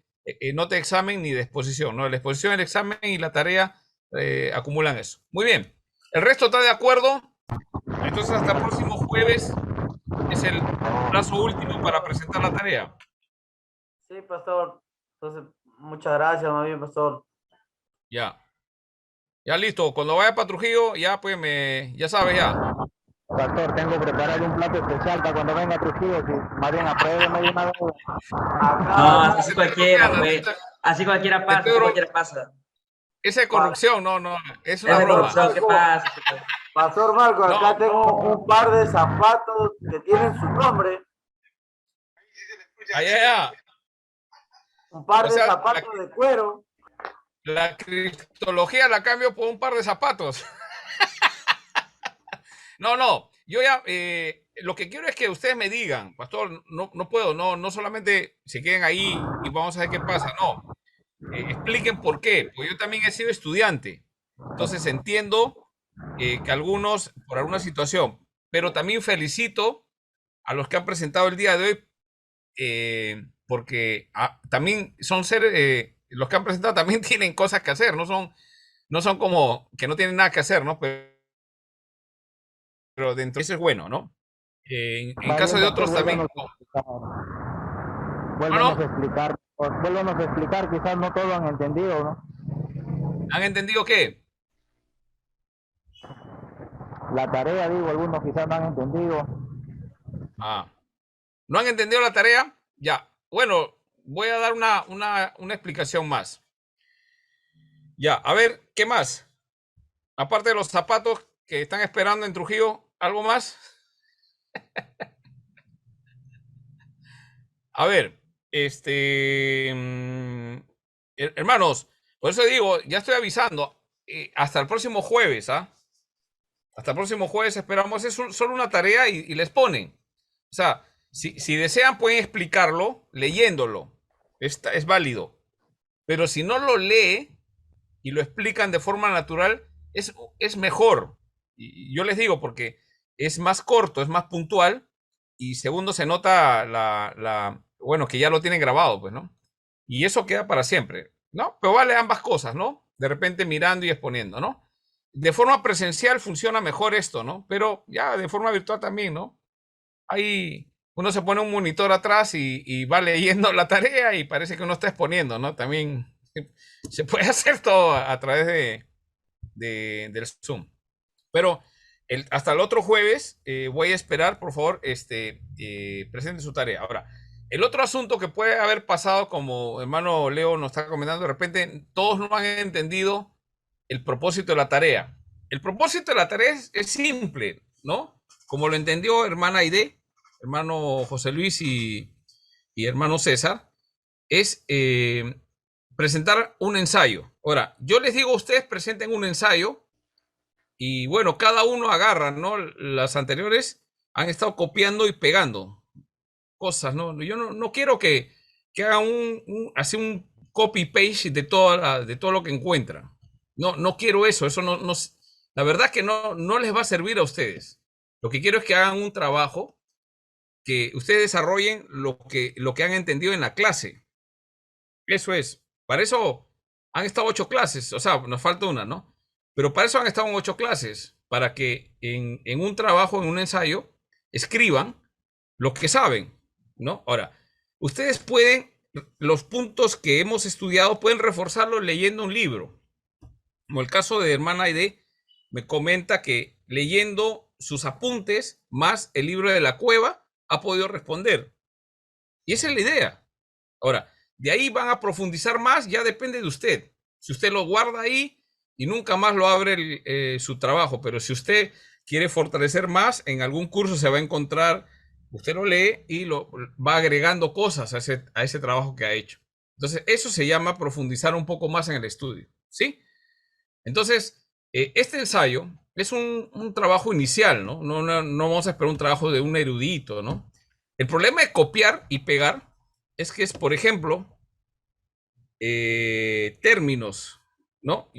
nota de examen ni de exposición, ¿no? La exposición, el examen y la tarea acumulan eso. Muy bien. ¿El resto está de acuerdo? Entonces hasta el próximo jueves es el plazo último para presentar la tarea. Sí, pastor. Entonces, muchas gracias, más bien, pastor. Ya. Ya listo. Cuando vaya para Trujillo, ya pues ya sabes ya. Pastor, tengo preparado un plato especial para cuando venga a Trujillo, si más bien apruébeme de una vez. No, así cualquiera, pues. Así cualquiera pasa, así cualquiera pasa. Esa es corrupción, no, es una Es de broma. corrupción, ¿qué pasa? Pastor Marco, acá No. tengo un par de zapatos que tienen su nombre. Allá. Un par O de sea, zapatos de cuero. La criptología la cambio por un par de zapatos. No. Yo ya, lo que quiero es que ustedes me digan, pastor, no puedo, no solamente se queden ahí y vamos a ver qué pasa, no. Expliquen por qué, porque yo también he sido estudiante. Entonces entiendo que algunos, por alguna situación, pero también felicito a los que han presentado el día de hoy, porque también son los que han presentado también tienen cosas que hacer, no son como que no tienen nada que hacer, ¿no? Pero dentro de eso es bueno, ¿no? En caso de otros también. Vuélvenos a explicar, quizás no todos han entendido, ¿no? ¿Han entendido qué? La tarea, digo, algunos quizás no han entendido. ¿No han entendido la tarea? Ya. Bueno, voy a dar una explicación más. Ya, a ver, ¿qué más? Aparte de los zapatos que están esperando en Trujillo, ¿algo más? A ver, hermanos, por eso digo, ya estoy avisando, hasta el próximo jueves, Hasta el próximo jueves esperamos, es solo una tarea y les ponen. O sea, si desean pueden explicarlo leyéndolo, es válido. Pero si no lo lee, y lo explican de forma natural, es mejor. Y yo les digo porque es más corto, es más puntual, y segundo, se nota bueno, que ya lo tienen grabado, pues, ¿no? Y eso queda para siempre, ¿no? Pero vale ambas cosas, ¿no? De repente mirando y exponiendo, ¿no? De forma presencial funciona mejor esto, ¿no? Pero ya de forma virtual también, ¿no? Ahí uno se pone un monitor atrás y va leyendo la tarea y parece que uno está exponiendo, ¿no? También se puede hacer todo a través del Zoom. Pero hasta el otro jueves voy a esperar, por favor, presente su tarea. Ahora, el otro asunto que puede haber pasado, como hermano Leo nos está comentando, de repente todos no han entendido el propósito de la tarea. El propósito de la tarea es simple, ¿no? Como lo entendió hermana Aide, hermano José Luis y hermano César, es presentar un ensayo. Ahora, yo les digo a ustedes, presenten un ensayo y bueno, cada uno agarra, ¿no? Las anteriores han estado copiando y pegando cosas, ¿no? Yo no quiero que hagan así un copy-paste de todo lo que encuentran. No quiero eso, la verdad que no les va a servir a ustedes. Lo que quiero es que hagan un trabajo, que ustedes desarrollen lo que han entendido en la clase. Eso es. Para eso han estado 8 clases, o sea, nos falta una, ¿no? Pero para eso han estado en 8 clases, para que en un trabajo, en un ensayo, escriban lo que saben, ¿no? Ahora, ustedes pueden, los puntos que hemos estudiado, pueden reforzarlos leyendo un libro. Como el caso de hermana Aide, me comenta que leyendo sus apuntes más el libro de la cueva, ha podido responder. Y esa es la idea. Ahora, de ahí van a profundizar más, ya depende de usted. Si usted lo guarda ahí y nunca más lo abre su trabajo, pero si usted quiere fortalecer más, en algún curso se va a encontrar, usted lo lee y lo va agregando cosas a ese trabajo que ha hecho. Entonces, eso se llama profundizar un poco más en el estudio, ¿sí? Entonces, este ensayo es un trabajo inicial, ¿no? No vamos a esperar un trabajo de un erudito, ¿no? El problema de copiar y pegar es que es, por ejemplo, términos, ¿no?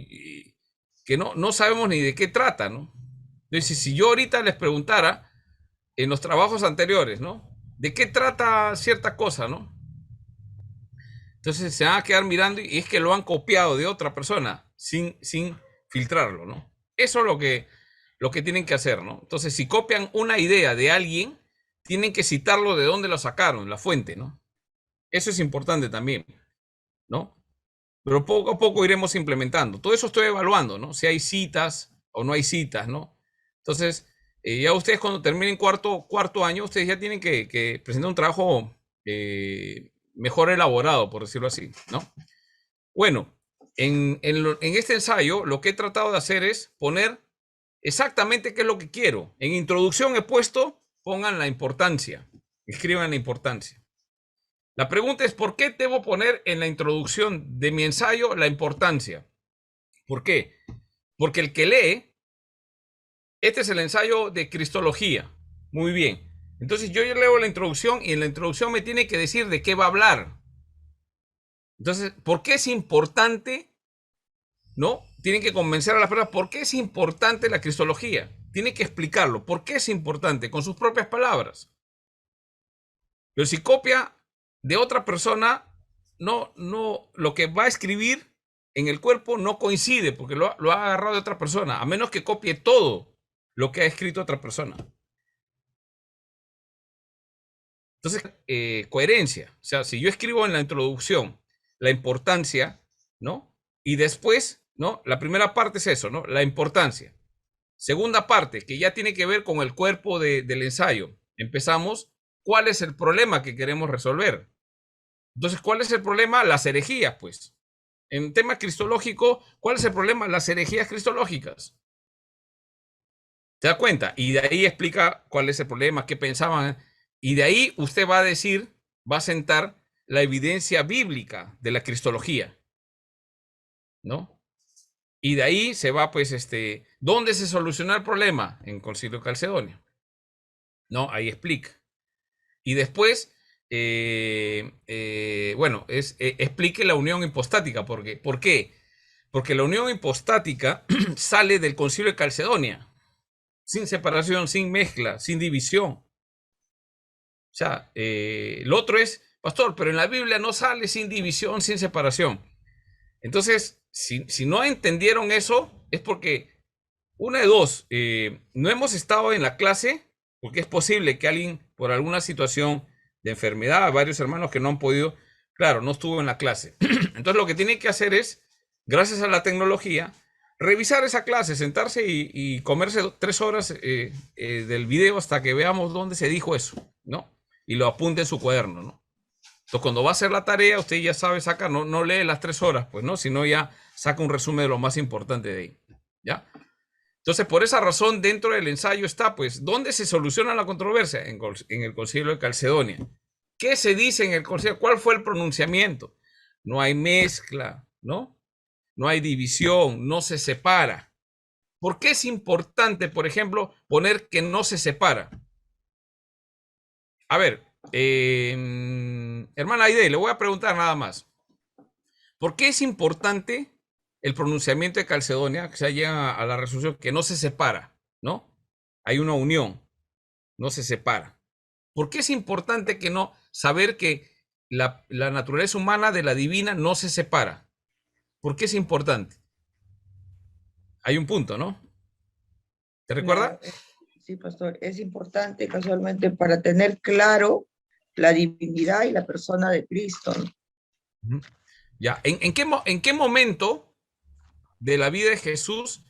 Que no sabemos ni de qué trata, ¿no? Entonces, si yo ahorita les preguntara en los trabajos anteriores, ¿no? ¿De qué trata cierta cosa, ¿no? Entonces se van a quedar mirando y es que lo han copiado de otra persona sin filtrarlo, ¿no? Eso es lo que tienen que hacer, ¿no? Entonces, si copian una idea de alguien, tienen que citarlo de dónde lo sacaron, la fuente, ¿no? Eso es importante también, ¿no? Pero poco a poco iremos implementando. Todo eso estoy evaluando, ¿no? Si hay citas o no hay citas, ¿no? Entonces, ya ustedes cuando terminen cuarto año, ustedes ya tienen que presentar un trabajo mejor elaborado, por decirlo así, ¿no? Bueno, en este ensayo lo que he tratado de hacer es poner exactamente qué es lo que quiero. En introducción he puesto, pongan la importancia, escriban la importancia. La pregunta es, ¿por qué debo poner en la introducción de mi ensayo la importancia? ¿Por qué? Porque el que lee, este es el ensayo de Cristología. Muy bien. Entonces yo leo la introducción y en la introducción me tiene que decir de qué va a hablar. Entonces, ¿por qué es importante? ¿No? Tienen que convencer a las personas por qué es importante la Cristología. Tienen que explicarlo. ¿Por qué es importante? Con sus propias palabras. Pero si copia de otra persona, lo que va a escribir en el cuerpo no coincide porque lo ha agarrado de otra persona, a menos que copie todo lo que ha escrito otra persona. Entonces, coherencia. O sea, si yo escribo en la introducción la importancia, ¿no? Y después, ¿no? La primera parte es eso, ¿no? La importancia. Segunda parte, que ya tiene que ver con el cuerpo del ensayo. Empezamos, ¿cuál es el problema que queremos resolver? Entonces, ¿cuál es el problema? Las herejías, pues. En tema cristológico, ¿cuál es el problema? Las herejías cristológicas. ¿Se da cuenta? Y de ahí explica cuál es el problema, qué pensaban. Y de ahí usted va a decir, va a sentar la evidencia bíblica de la cristología, ¿no? Y de ahí se va, pues, ¿dónde se soluciona el problema? En Concilio de Calcedonia. ¿No? Ahí explica. Y después, bueno, explique la unión hipostática. ¿Por qué? Porque la unión hipostática sale del Concilio de Calcedonia, sin separación, sin mezcla, sin división. O sea, lo otro es, pastor, pero en la Biblia no sale sin división, sin separación. Entonces, si no entendieron eso, es porque, una de dos, no hemos estado en la clase, porque es posible que alguien, por alguna situación de enfermedad, varios hermanos que no han podido, claro, no estuvo en la clase. Entonces, lo que tienen que hacer es, gracias a la tecnología, revisar esa clase, sentarse y comerse 3 horas del video hasta que veamos dónde se dijo eso, ¿no? Y lo apunte en su cuaderno, ¿no? Entonces, cuando va a hacer la tarea, usted ya sabe sacar, no lee las 3 horas, pues, ¿no? Sino ya saca un resumen de lo más importante de ahí, ¿ya? Entonces, por esa razón, dentro del ensayo está, pues, ¿dónde se soluciona la controversia? En el Concilio de Calcedonia. ¿Qué se dice en el concilio? ¿Cuál fue el pronunciamiento? No hay mezcla, ¿no? No hay división, no se separa. ¿Por qué es importante, por ejemplo, poner que no se separa? A ver, hermana Aide, le voy a preguntar nada más. ¿Por qué es importante el pronunciamiento de Calcedonia, que se llega a la resolución que no se separa, ¿no? Hay una unión, no se separa. ¿Por qué es importante que no saber que la naturaleza humana de la divina no se separa? ¿Por qué es importante? Hay un punto, ¿no? ¿Te recuerda? Sí, pastor, es importante casualmente para tener claro la divinidad y la persona de Cristo, ¿no? Ya, ¿en qué momento de la vida de Jesús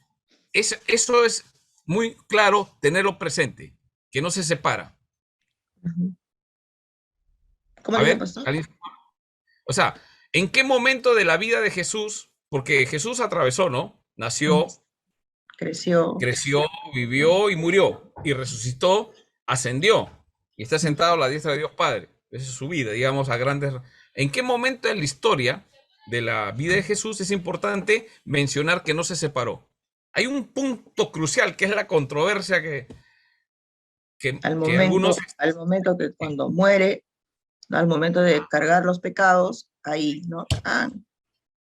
eso es muy claro tenerlo presente, que no se separa? ¿Cómo A dice, ver, pastor? o sea, ¿en qué momento de la vida de Jesús? Porque Jesús atravesó, ¿no? Nació, Creció. creció, vivió y murió, y resucitó, ascendió, y está sentado a la diestra de Dios Padre. Esa es su vida, digamos, a grandes. ¿En qué momento en la historia de la vida de Jesús es importante mencionar que no se separó? Hay un punto crucial que es la controversia que algunos... Al momento que cuando muere, ¿no? Al momento de cargar los pecados, ahí, ¿no?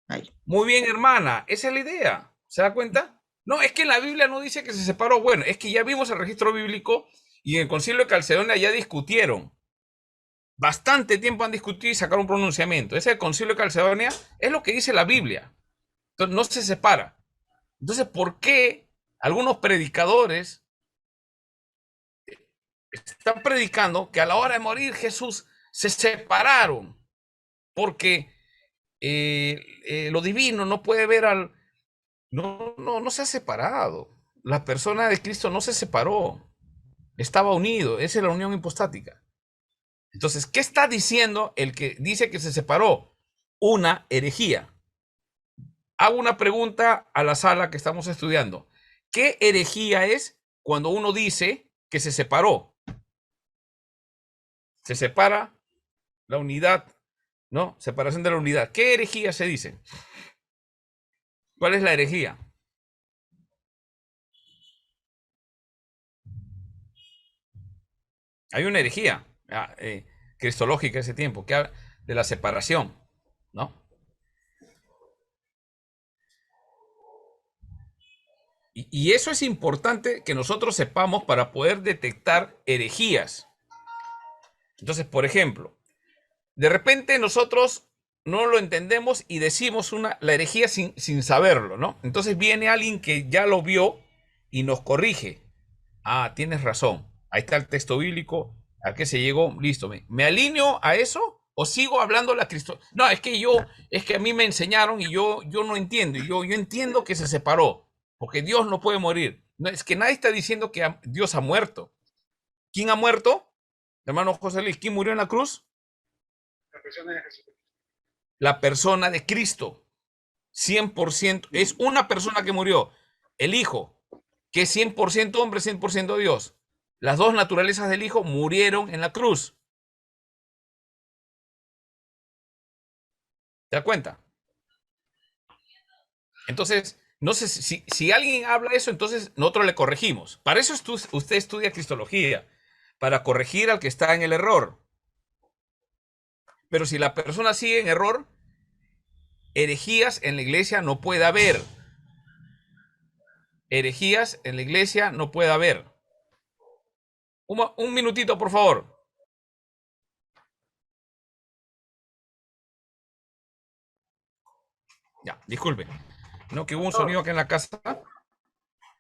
Ahí. Muy bien, hermana, esa es la idea. ¿Se da cuenta? No, es que en la Biblia no dice que se separó. Bueno, es que ya vimos el registro bíblico y en el Concilio de Calcedonia ya discutieron. Bastante tiempo han discutido y sacaron un pronunciamiento. Ese Concilio de Calcedonia es lo que dice la Biblia. Entonces no se separa. Entonces, ¿por qué algunos predicadores están predicando que a la hora de morir Jesús se separaron? Porque lo divino no puede ver al... No se ha separado. La persona de Cristo no se separó. Estaba unido. Esa es la unión hipostática. Entonces, ¿qué está diciendo el que dice que se separó? Una herejía. Hago una pregunta a la sala que estamos estudiando. ¿Qué herejía es cuando uno dice que se separó? Se separa la unidad, ¿no? Separación de la unidad. ¿Qué herejía se dice? ¿Cuál es la herejía? Hay una herejía cristológica ese tiempo que habla de la separación, ¿no? Y eso es importante que nosotros sepamos para poder detectar herejías. Entonces, por ejemplo, de repente nosotros no lo entendemos y decimos la herejía sin saberlo, ¿no? Entonces viene alguien que ya lo vio y nos corrige. Ah, tienes razón. Ahí está el texto bíblico al que se llegó. Listo. ¿Me alineo a eso o sigo hablando la Cristo? No, es que a mí me enseñaron y yo no entiendo. Y yo entiendo que se separó. Porque Dios no puede morir. No, es que nadie está diciendo que Dios ha muerto. ¿Quién ha muerto? Hermano José Luis, ¿quién murió en la cruz? La persona de Jesús. La persona de Cristo. 100%. Es una persona que murió. El Hijo, que es 100% hombre, 100% Dios. Las dos naturalezas del Hijo murieron en la cruz. ¿Te das cuenta? Entonces, no sé si alguien habla eso, entonces nosotros le corregimos. Para eso usted estudia cristología, para corregir al que está en el error. Pero si la persona sigue en error, herejías en la iglesia no puede haber. Herejías en la iglesia no puede haber. Un minutito, por favor. Ya, disculpe. No, que hubo un sonido acá en la casa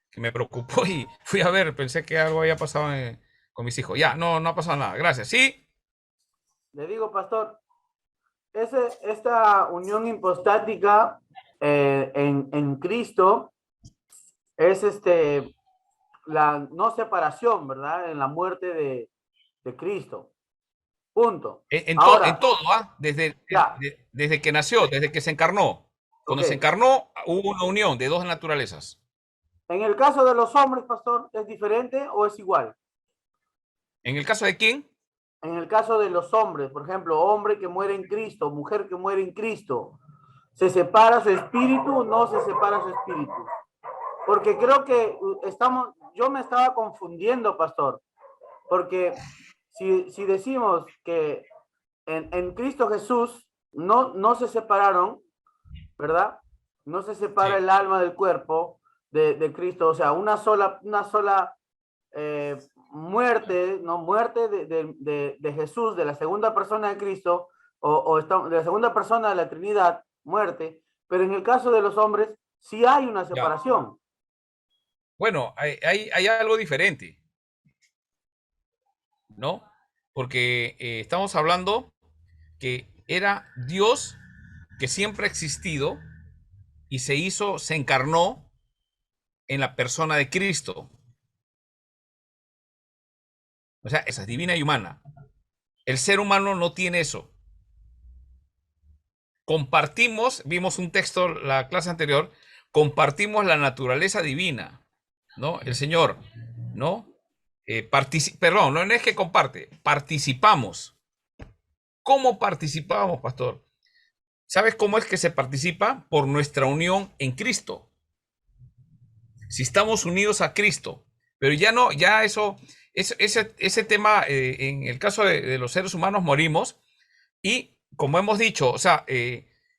que me preocupó y fui a ver, pensé que algo había pasado con mis hijos. Ya, no ha pasado nada. Gracias. ¿Sí? Le digo, pastor, esta unión hipostática en Cristo es la no separación, ¿verdad? En la muerte de Cristo. Punto. En Ahora, todo, ¿ah? Desde que nació, desde que se encarnó. Cuando se encarnó, hubo una unión de dos naturalezas. En el caso de los hombres, pastor, ¿es diferente o es igual? ¿En el caso de quién? En el caso de los hombres, por ejemplo, hombre que muere en Cristo, mujer que muere en Cristo, ¿se separa su espíritu o no se separa su espíritu? Porque creo que yo me estaba confundiendo, pastor, porque si decimos que en Cristo Jesús no se separaron, ¿verdad? No se separa el alma del cuerpo de Cristo, o sea, una sola muerte, ¿no? Muerte de Jesús, de la segunda persona de Cristo, de la segunda persona de la Trinidad, muerte, pero en el caso de los hombres sí hay una separación. Bueno, hay algo diferente, ¿no? Porque estamos hablando que era Dios que siempre ha existido y se encarnó en la persona de Cristo. O sea, esa es divina y humana. El ser humano no tiene eso. Compartimos, vimos un texto la clase anterior, compartimos la naturaleza divina, ¿no? El Señor, ¿no? Perdón, no es que comparte, participamos. ¿Cómo participamos, pastor? ¿Sabes cómo es que se participa? Por nuestra unión en Cristo. Si estamos unidos a Cristo, pero ya ese tema, en el caso de los seres humanos morimos y como hemos dicho, o sea,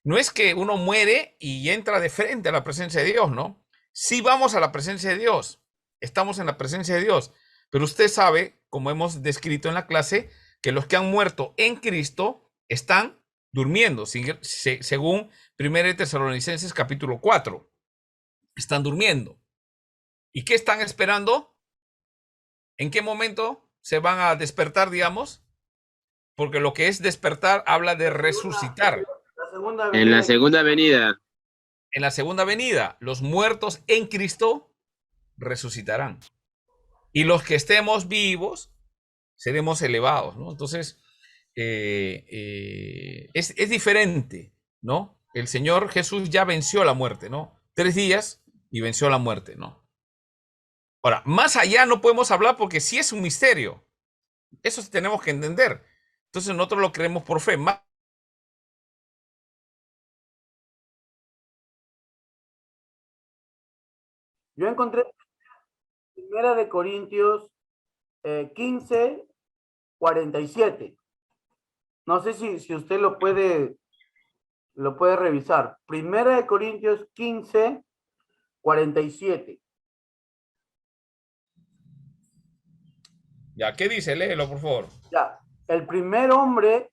no es que uno muere y entra de frente a la presencia de Dios, ¿no? Sí vamos a la presencia de Dios, estamos en la presencia de Dios, pero usted sabe, como hemos descrito en la clase, que los que han muerto en Cristo están durmiendo, según 1 Tesalonicenses capítulo 4. Están durmiendo. ¿Y qué están esperando? ¿En qué momento se van a despertar, digamos? Porque lo que es despertar habla de resucitar. En la segunda venida. En la segunda venida, los muertos en Cristo resucitarán. Y los que estemos vivos seremos elevados, ¿no? Entonces, es diferente, ¿no? El Señor Jesús ya venció la muerte, ¿no? 3 días y venció la muerte, ¿no? Ahora, más allá no podemos hablar porque sí es un misterio. Eso tenemos que entender. Entonces nosotros lo creemos por fe. Yo encontré 1 Corintios 15, 47. No sé si usted lo puede revisar. 1 Corintios 15, 47. Ya, ¿qué dice? Léelo, por favor. Ya, el primer hombre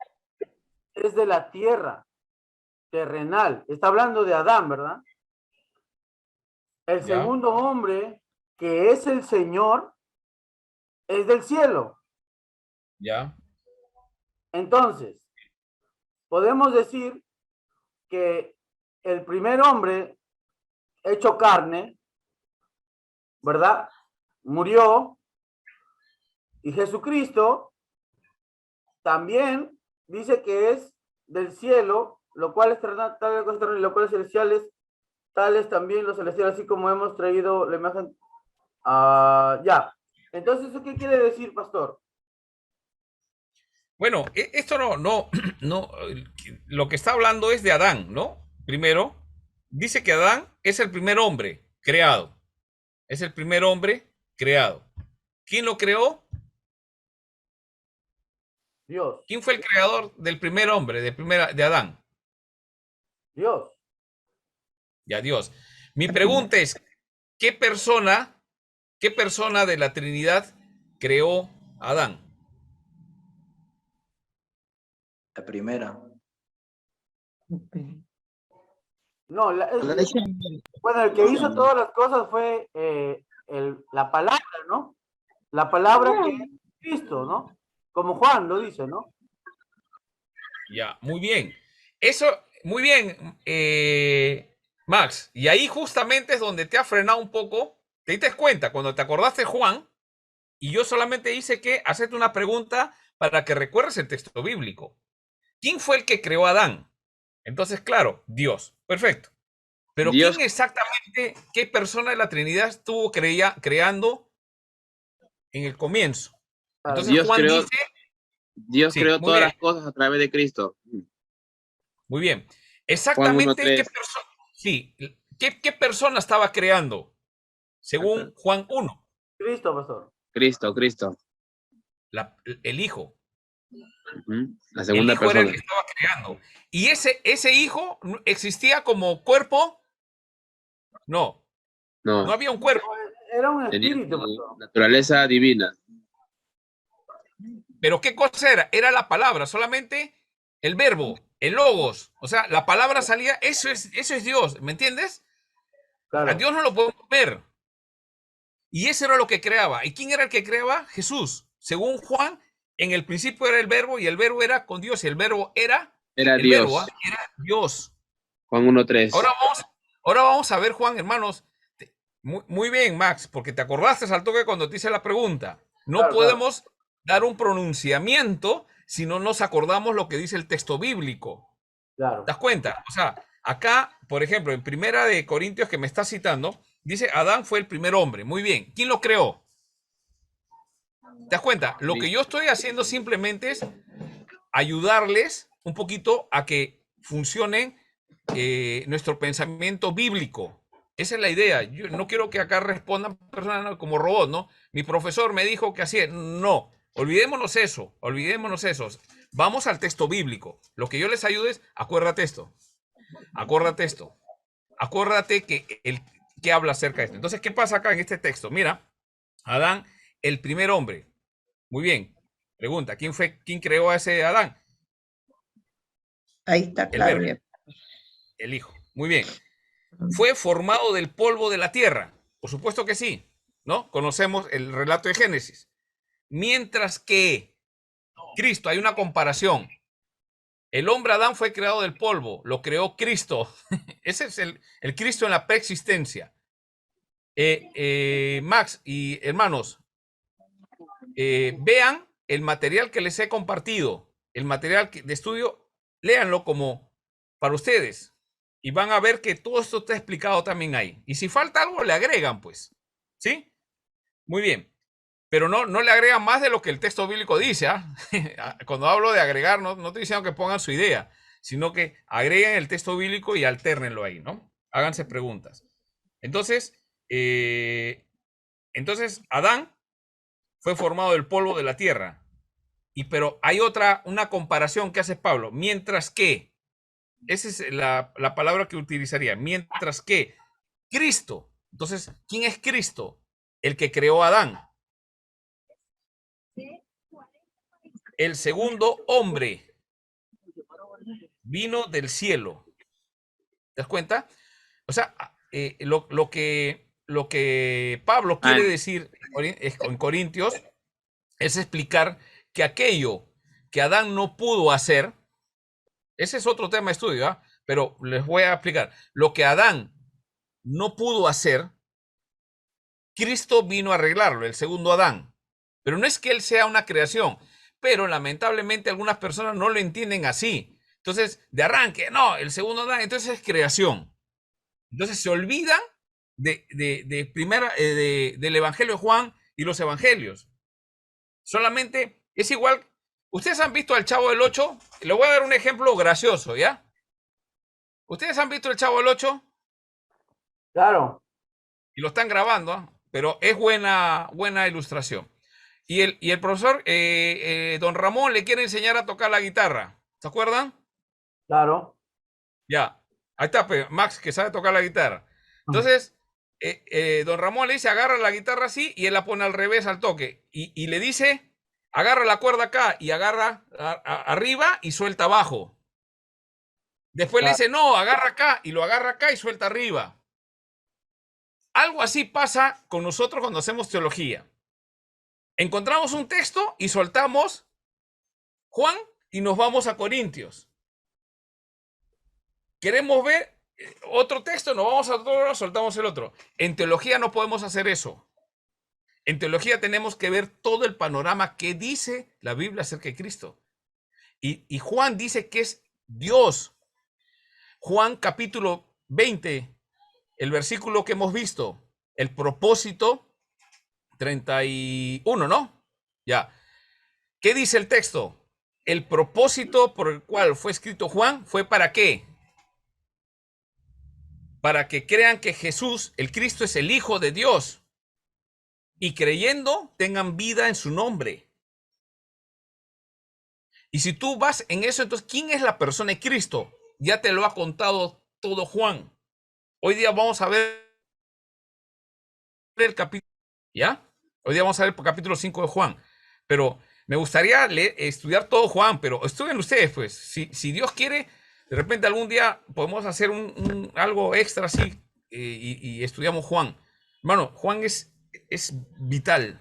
es de la tierra, terrenal. Está hablando de Adán, ¿verdad? El segundo hombre, que es el Señor, es del cielo. Ya. Entonces, podemos decir que el primer hombre hecho carne, ¿verdad? Murió, y Jesucristo también dice que es del cielo, lo cual es terrenal, lo cual es celestiales, tales también los celestiales, así como hemos traído la imagen. Ya. Entonces, ¿eso qué quiere decir, pastor? Bueno, esto no, lo que está hablando es de Adán, ¿no? Primero, dice que Adán es el primer hombre creado. Es el primer hombre creado. ¿Quién lo creó? Dios. ¿Quién fue el creador del primer hombre, de Adán? Dios. y a Dios. Mi pregunta es, ¿qué persona de la Trinidad creó a Adán? La primera. No, bueno, el que hizo todas las cosas fue la palabra, ¿no? La palabra que es Cristo, ¿no? Como Juan lo dice, ¿no? Ya, muy bien. Eso, muy bien, Max. Y ahí justamente es donde te ha frenado un poco. ¿Te diste cuenta? Cuando te acordaste, Juan, y yo solamente hice que hacerte una pregunta para que recuerdes el texto bíblico. ¿Quién fue el que creó a Adán? Entonces, claro, Dios. Perfecto. Pero Dios, ¿quién exactamente, qué persona de la Trinidad estuvo creando en el comienzo? Entonces Dios Juan creó, dice, Dios sí, creó muy todas bien, las cosas a través de Cristo. muy bien. Juan Exactamente 1:3. qué persona, sí, ¿qué persona estaba creando? Según Juan 1, Cristo, pastor. Cristo. el Hijo. La El segunda Hijo era el persona. que estaba creando. Y ese Hijo existía como cuerpo. No, no No, había un cuerpo. Era un tenía espíritu, su pastor. naturaleza divina. Pero ¿qué cosa era? Era la palabra, solamente el verbo, el logos. O sea, la palabra salía, eso es Dios, ¿me entiendes? A Claro, Dios no lo podemos ver. Y eso era lo que creaba. ¿Y quién era el que creaba? Jesús. Según Juan, en el principio era el verbo y el verbo era con Dios y el verbo era Era el verbo, Dios. era Dios. Juan 1:3. Ahora vamos a ver, Juan, hermanos. Muy bien, Max, porque te acordaste al toque cuando te hice la pregunta. No claro. podemos dar un pronunciamiento si no nos acordamos lo que dice el texto bíblico. Claro. ¿Te das cuenta? O sea, acá, por ejemplo, en Primera de Corintios que me está citando, dice Adán fue el primer hombre. Muy bien. ¿Quién lo creó? ¿Te das cuenta? Lo que yo estoy haciendo simplemente es ayudarles un poquito a que funcione nuestro pensamiento bíblico. Esa es la idea. Yo no quiero que acá respondan personas como robots, ¿no? Mi profesor me dijo que así es. No, olvidémonos eso, olvidémonos eso. Vamos al texto bíblico. Lo que yo les ayudo es, acuérdate esto, acuérdate que habla acerca de esto. Entonces, ¿qué pasa acá en este texto? Mira, Adán, el primer hombre. Muy bien. Pregunta, ¿quién creó a ese Adán? Ahí está El claro. verbo, el hijo. Muy bien. ¿Fue formado del polvo de la tierra? Por supuesto que sí, ¿no? Conocemos el relato de Génesis. Mientras que Cristo, hay una comparación. El hombre Adán fue creado del polvo, lo creó Cristo. Ese es el Cristo en la preexistencia. Max y hermanos, vean el material que les he compartido, el material de estudio, léanlo como para ustedes y van a ver que todo esto está explicado también ahí. Y si falta algo, le agregan, pues. ¿Sí? Muy bien. Pero no le agregan más de lo que el texto bíblico dice. Cuando hablo de agregar, no estoy diciendo que pongan su idea, sino que agreguen el texto bíblico y alternenlo ahí, ¿no? Háganse preguntas. Entonces, Adán fue formado del polvo de la tierra. Pero hay una comparación que hace Pablo. Mientras que, esa es la palabra que utilizaría, mientras que Cristo. Entonces, ¿quién es Cristo? El que creó a Adán. El segundo hombre vino del cielo. ¿Te das cuenta? O sea, lo que Pablo quiere decir en Corintios es explicar que aquello que Adán no pudo hacer, ese es otro tema de estudio, ¿eh? Pero les voy a explicar. Lo que Adán no pudo hacer, Cristo vino a arreglarlo, el segundo Adán. Pero no es que él sea una creación, pero lamentablemente algunas personas no lo entienden así. Entonces, de arranque, no, el segundo Adán, entonces es creación. Entonces se olvidan del Evangelio de Juan y los Evangelios. Solamente es igual. Ustedes han visto al Chavo del 8. Les voy a dar un ejemplo gracioso, ¿ya? ¿Ustedes han visto el Chavo del 8? Claro. Y lo están grabando, ¿eh? Pero es buena ilustración. Y el profesor don Ramón le quiere enseñar a tocar la guitarra. ¿Se acuerdan? Claro. Ya. Ahí está, Max, que sabe tocar la guitarra. Entonces, don Ramón le dice, agarra la guitarra así, y él la pone al revés al toque. Y le dice, agarra la cuerda acá, y agarra arriba y suelta abajo. Después le dice, no, agarra acá, y lo agarra acá y suelta arriba. Algo así pasa con nosotros cuando hacemos teología. Encontramos un texto y soltamos Juan y nos vamos a Corintios. Queremos ver otro texto, nos vamos a otro, soltamos el otro. En teología no podemos hacer eso. En teología tenemos que ver todo el panorama que dice la Biblia acerca de Cristo. Y Juan dice que es Dios. Juan capítulo 20, el versículo que hemos visto, el propósito 31, ¿no? Ya. ¿Qué dice el texto? El propósito por el cual fue escrito Juan fue ¿para qué? Para que crean que Jesús, el Cristo, es el Hijo de Dios y creyendo tengan vida en su nombre. Y si tú vas en eso, entonces, ¿quién es la persona de Cristo? Ya te lo ha contado todo Juan. Hoy día vamos a ver el capítulo, ¿ya? Hoy día vamos a ver el capítulo 5 de Juan. Pero me gustaría estudiar todo Juan, pero estudien ustedes, pues. Si Dios quiere, de repente algún día podemos hacer algo extra así y estudiamos Juan. Hermano, Juan es vital.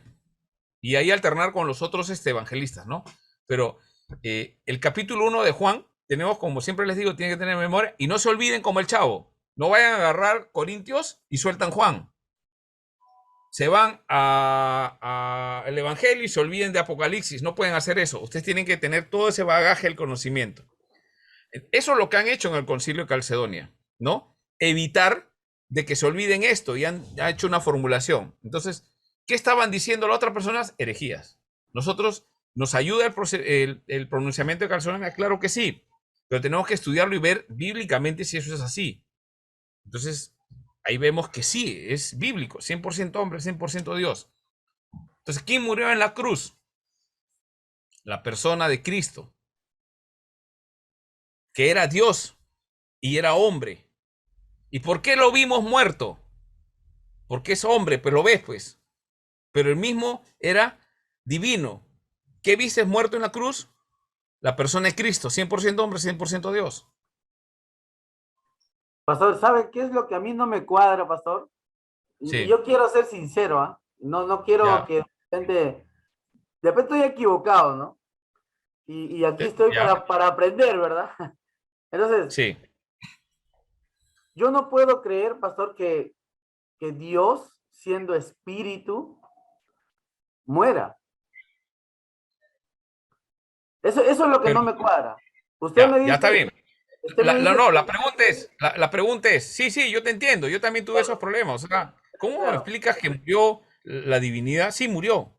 Y ahí alternar con los otros evangelistas, ¿no? Pero el capítulo 1 de Juan, tenemos, como siempre les digo, tienen que tener memoria. Y no se olviden como el chavo. No vayan a agarrar Corintios y sueltan Juan. Se van al Evangelio y se olviden de Apocalipsis. No pueden hacer eso. Ustedes tienen que tener todo ese bagaje del conocimiento. Eso es lo que han hecho en el Concilio de Calcedonia, ¿no? Evitar de que se olviden esto y han hecho una formulación. Entonces, ¿qué estaban diciendo las otras personas? Herejías. Nosotros, ¿nos ayuda el pronunciamiento de Calcedonia? Claro que sí, pero tenemos que estudiarlo y ver bíblicamente si eso es así. Entonces, ahí vemos que sí, es bíblico, 100% hombre, 100% Dios. Entonces, ¿quién murió en la cruz? La persona de Cristo, que era Dios y era hombre. ¿Y por qué lo vimos muerto? Porque es hombre, pero lo ves, pues. Pero el mismo era divino. ¿Qué viste muerto en la cruz? La persona de Cristo, 100% hombre, 100% Dios. Pastor, ¿sabe qué es lo que a mí no me cuadra, pastor? Sí. Yo quiero ser sincero, ¿ah? No quiero Ya. que de repente estoy equivocado, ¿no? Y aquí estoy Ya. para aprender, ¿verdad? Entonces, Sí. yo no puedo creer, pastor, que Dios, siendo espíritu, muera. Eso es lo que Pero, no me cuadra. Usted me dice... Ya está bien. usted me dice La pregunta es, sí, yo te entiendo, yo también tuve esos problemas. O sea, ¿cómo me explicas que murió la divinidad? Sí, murió.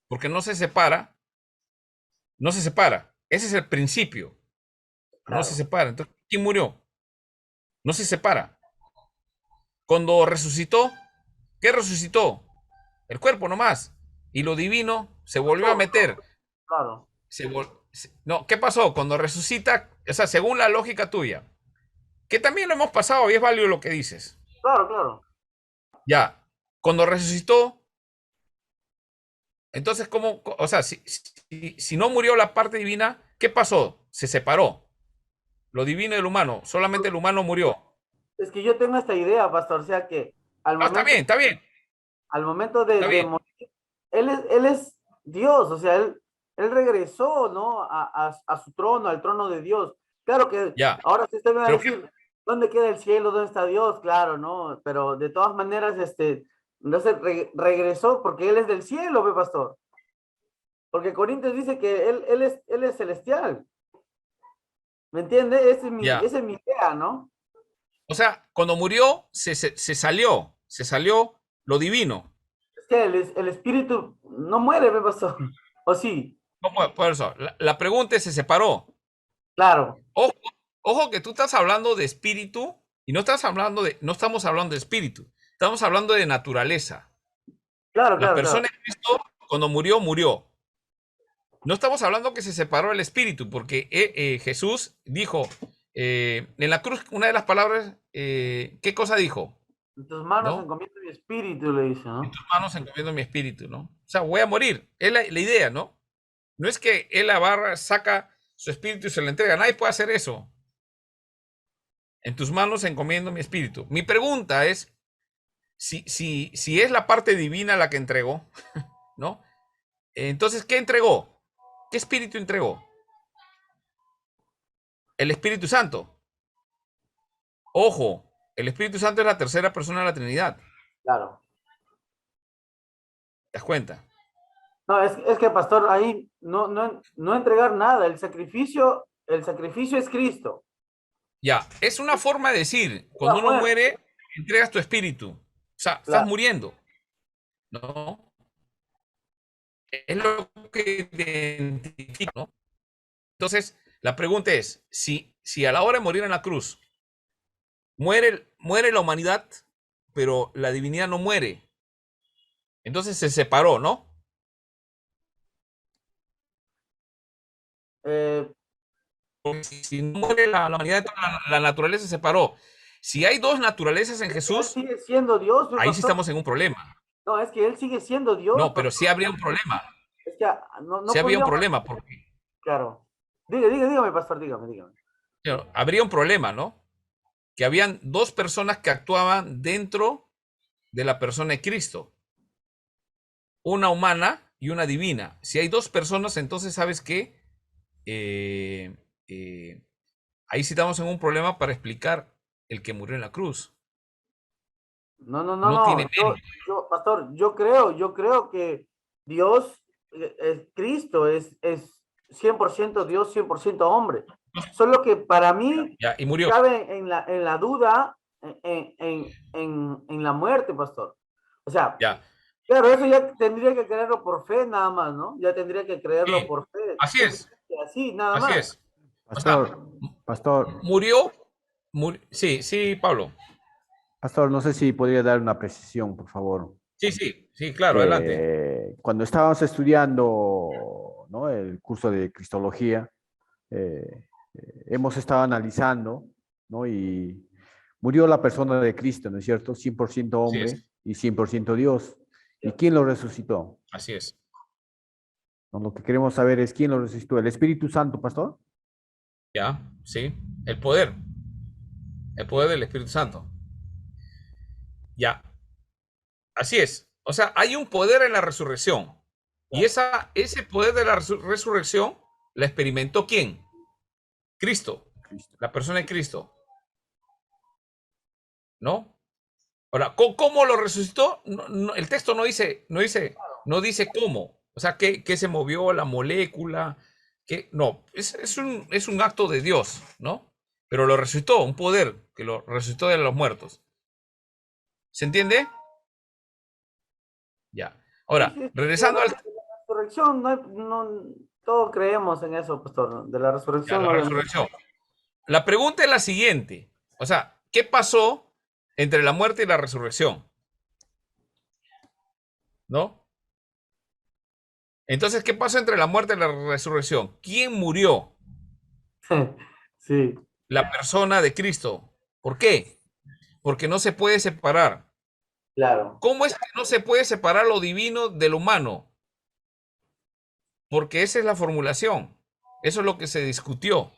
Porque no se separa. No se separa. Ese es el principio. No se separa. Entonces, ¿quién murió? No se separa. Cuando resucitó, ¿qué resucitó? El cuerpo nomás. Y lo divino se volvió a meter. Claro. No, ¿qué pasó? Cuando resucita, o sea, según la lógica tuya, que también lo hemos pasado y es válido lo que dices. Claro. Ya, cuando resucitó, entonces, ¿cómo? O sea, si no murió la parte divina, ¿qué pasó? Se separó. Lo divino y el humano, solamente el humano murió. Es que yo tengo esta idea, pastor, o sea que al momento... Está bien. Al momento de morir, él es Dios, o sea, él regresó, ¿no? A su trono, al trono de Dios. Claro que Ya. ahora si usted me va a decir, ¿dónde queda el cielo? ¿Dónde está Dios? Claro, ¿no? Pero de todas maneras, no sé, regresó porque él es del cielo, ¿ve, pastor? Porque Corintios dice que él es celestial. ¿Me entiende? Esa es mi idea, ¿no? O sea, cuando murió, se salió lo divino. Es que el espíritu no muere, ¿ve, pastor? ¿O sí? ¿Cómo? Por eso, la pregunta es, ¿se separó? Claro. Ojo que tú estás hablando de espíritu y no estamos hablando de espíritu, estamos hablando de naturaleza. Claro. La persona de Cristo, cuando murió. No estamos hablando que se separó el espíritu, porque Jesús dijo, En la cruz, una de las palabras, ¿qué cosa dijo? En tus manos ¿No? encomiendo mi espíritu, le dice, En ¿no? tus manos encomiendo mi espíritu, ¿no? O sea, voy a morir. Es la idea, ¿no? No es que él agarra, saca su espíritu y se lo entrega. Nadie puede hacer eso. En tus manos encomiendo mi espíritu. Mi pregunta es, si es la parte divina la que entregó, ¿no? Entonces, ¿qué entregó? ¿Qué espíritu entregó? El Espíritu Santo. Ojo, el Espíritu Santo es la tercera persona de la Trinidad. Claro. ¿Te das cuenta? No, es que, pastor, ahí no entregar nada. El sacrificio es Cristo. Ya, es una forma de decir, cuando uno muere, entregas tu espíritu. O sea, estás Claro. muriendo. ¿No? Es lo que identifica, ¿no? Entonces, la pregunta es, si a la hora de morir en la cruz, muere la humanidad, pero la divinidad no muere, entonces se separó, ¿no? Porque si no muere la humanidad, la naturaleza se separó. Si hay dos naturalezas en Él Jesús, sigue siendo Dios, ahí sí pastor. estamos en un problema. No, es que él sigue siendo Dios. No, pero pastor. sí habría un problema. Es que no Sí habría un podríamos. problema, porque Claro. Dígame, pastor, dígame. claro, habría un problema, ¿no? Que habían dos personas que actuaban dentro de la persona de Cristo. Una humana y una divina. Si hay dos personas, entonces sabes que ahí sí estamos en un problema para explicar el que murió en la cruz. No tiene mérito. Pastor, yo creo que Dios, Cristo es 100% Dios, 100% hombre. Solo que para mí Ya, y murió. cabe en la duda, en la muerte, pastor. O sea, Ya. claro, eso ya tendría que creerlo por fe nada más, ¿no? Ya tendría que creerlo Sí, por fe. así es. Así, nada Así más. es. Pastor, Murió. Sí, Pablo. pastor, no sé si podría dar una precisión, por favor. Sí, claro, adelante. Cuando estábamos estudiando, ¿no?, el curso de Cristología, hemos estado analizando, ¿no?, y murió la persona de Cristo, ¿no es cierto? 100% Así hombre es. y 100% Dios. ¿Y quién lo resucitó? Así es. ¿No? Lo que queremos saber es quién lo resucitó. ¿El Espíritu Santo, pastor? Ya, sí. El poder. El poder del Espíritu Santo. Ya. Así es. O sea, hay un poder en la resurrección. Y ese poder de la resurrección la experimentó ¿quién? Cristo. La persona de Cristo. ¿No? Ahora, ¿cómo lo resucitó? El texto no dice cómo. O sea, que se movió la molécula. No, es un acto de Dios, ¿no? Pero lo resucitó, un poder que lo resucitó de los muertos. ¿Se entiende? Ya. Ahora, regresando al... La resurrección, todos creemos en eso, pastor, de la resurrección. Ya, la resurrección. La pregunta es la siguiente. O sea, ¿qué pasó entre la muerte y la resurrección? ¿No? Entonces, ¿qué pasó entre la muerte y la resurrección? ¿Quién murió? Sí. La persona de Cristo. ¿Por qué? Porque no se puede separar. Claro. ¿Cómo es que no se puede separar lo divino de lo humano? Porque esa es la formulación. Eso es lo que se discutió.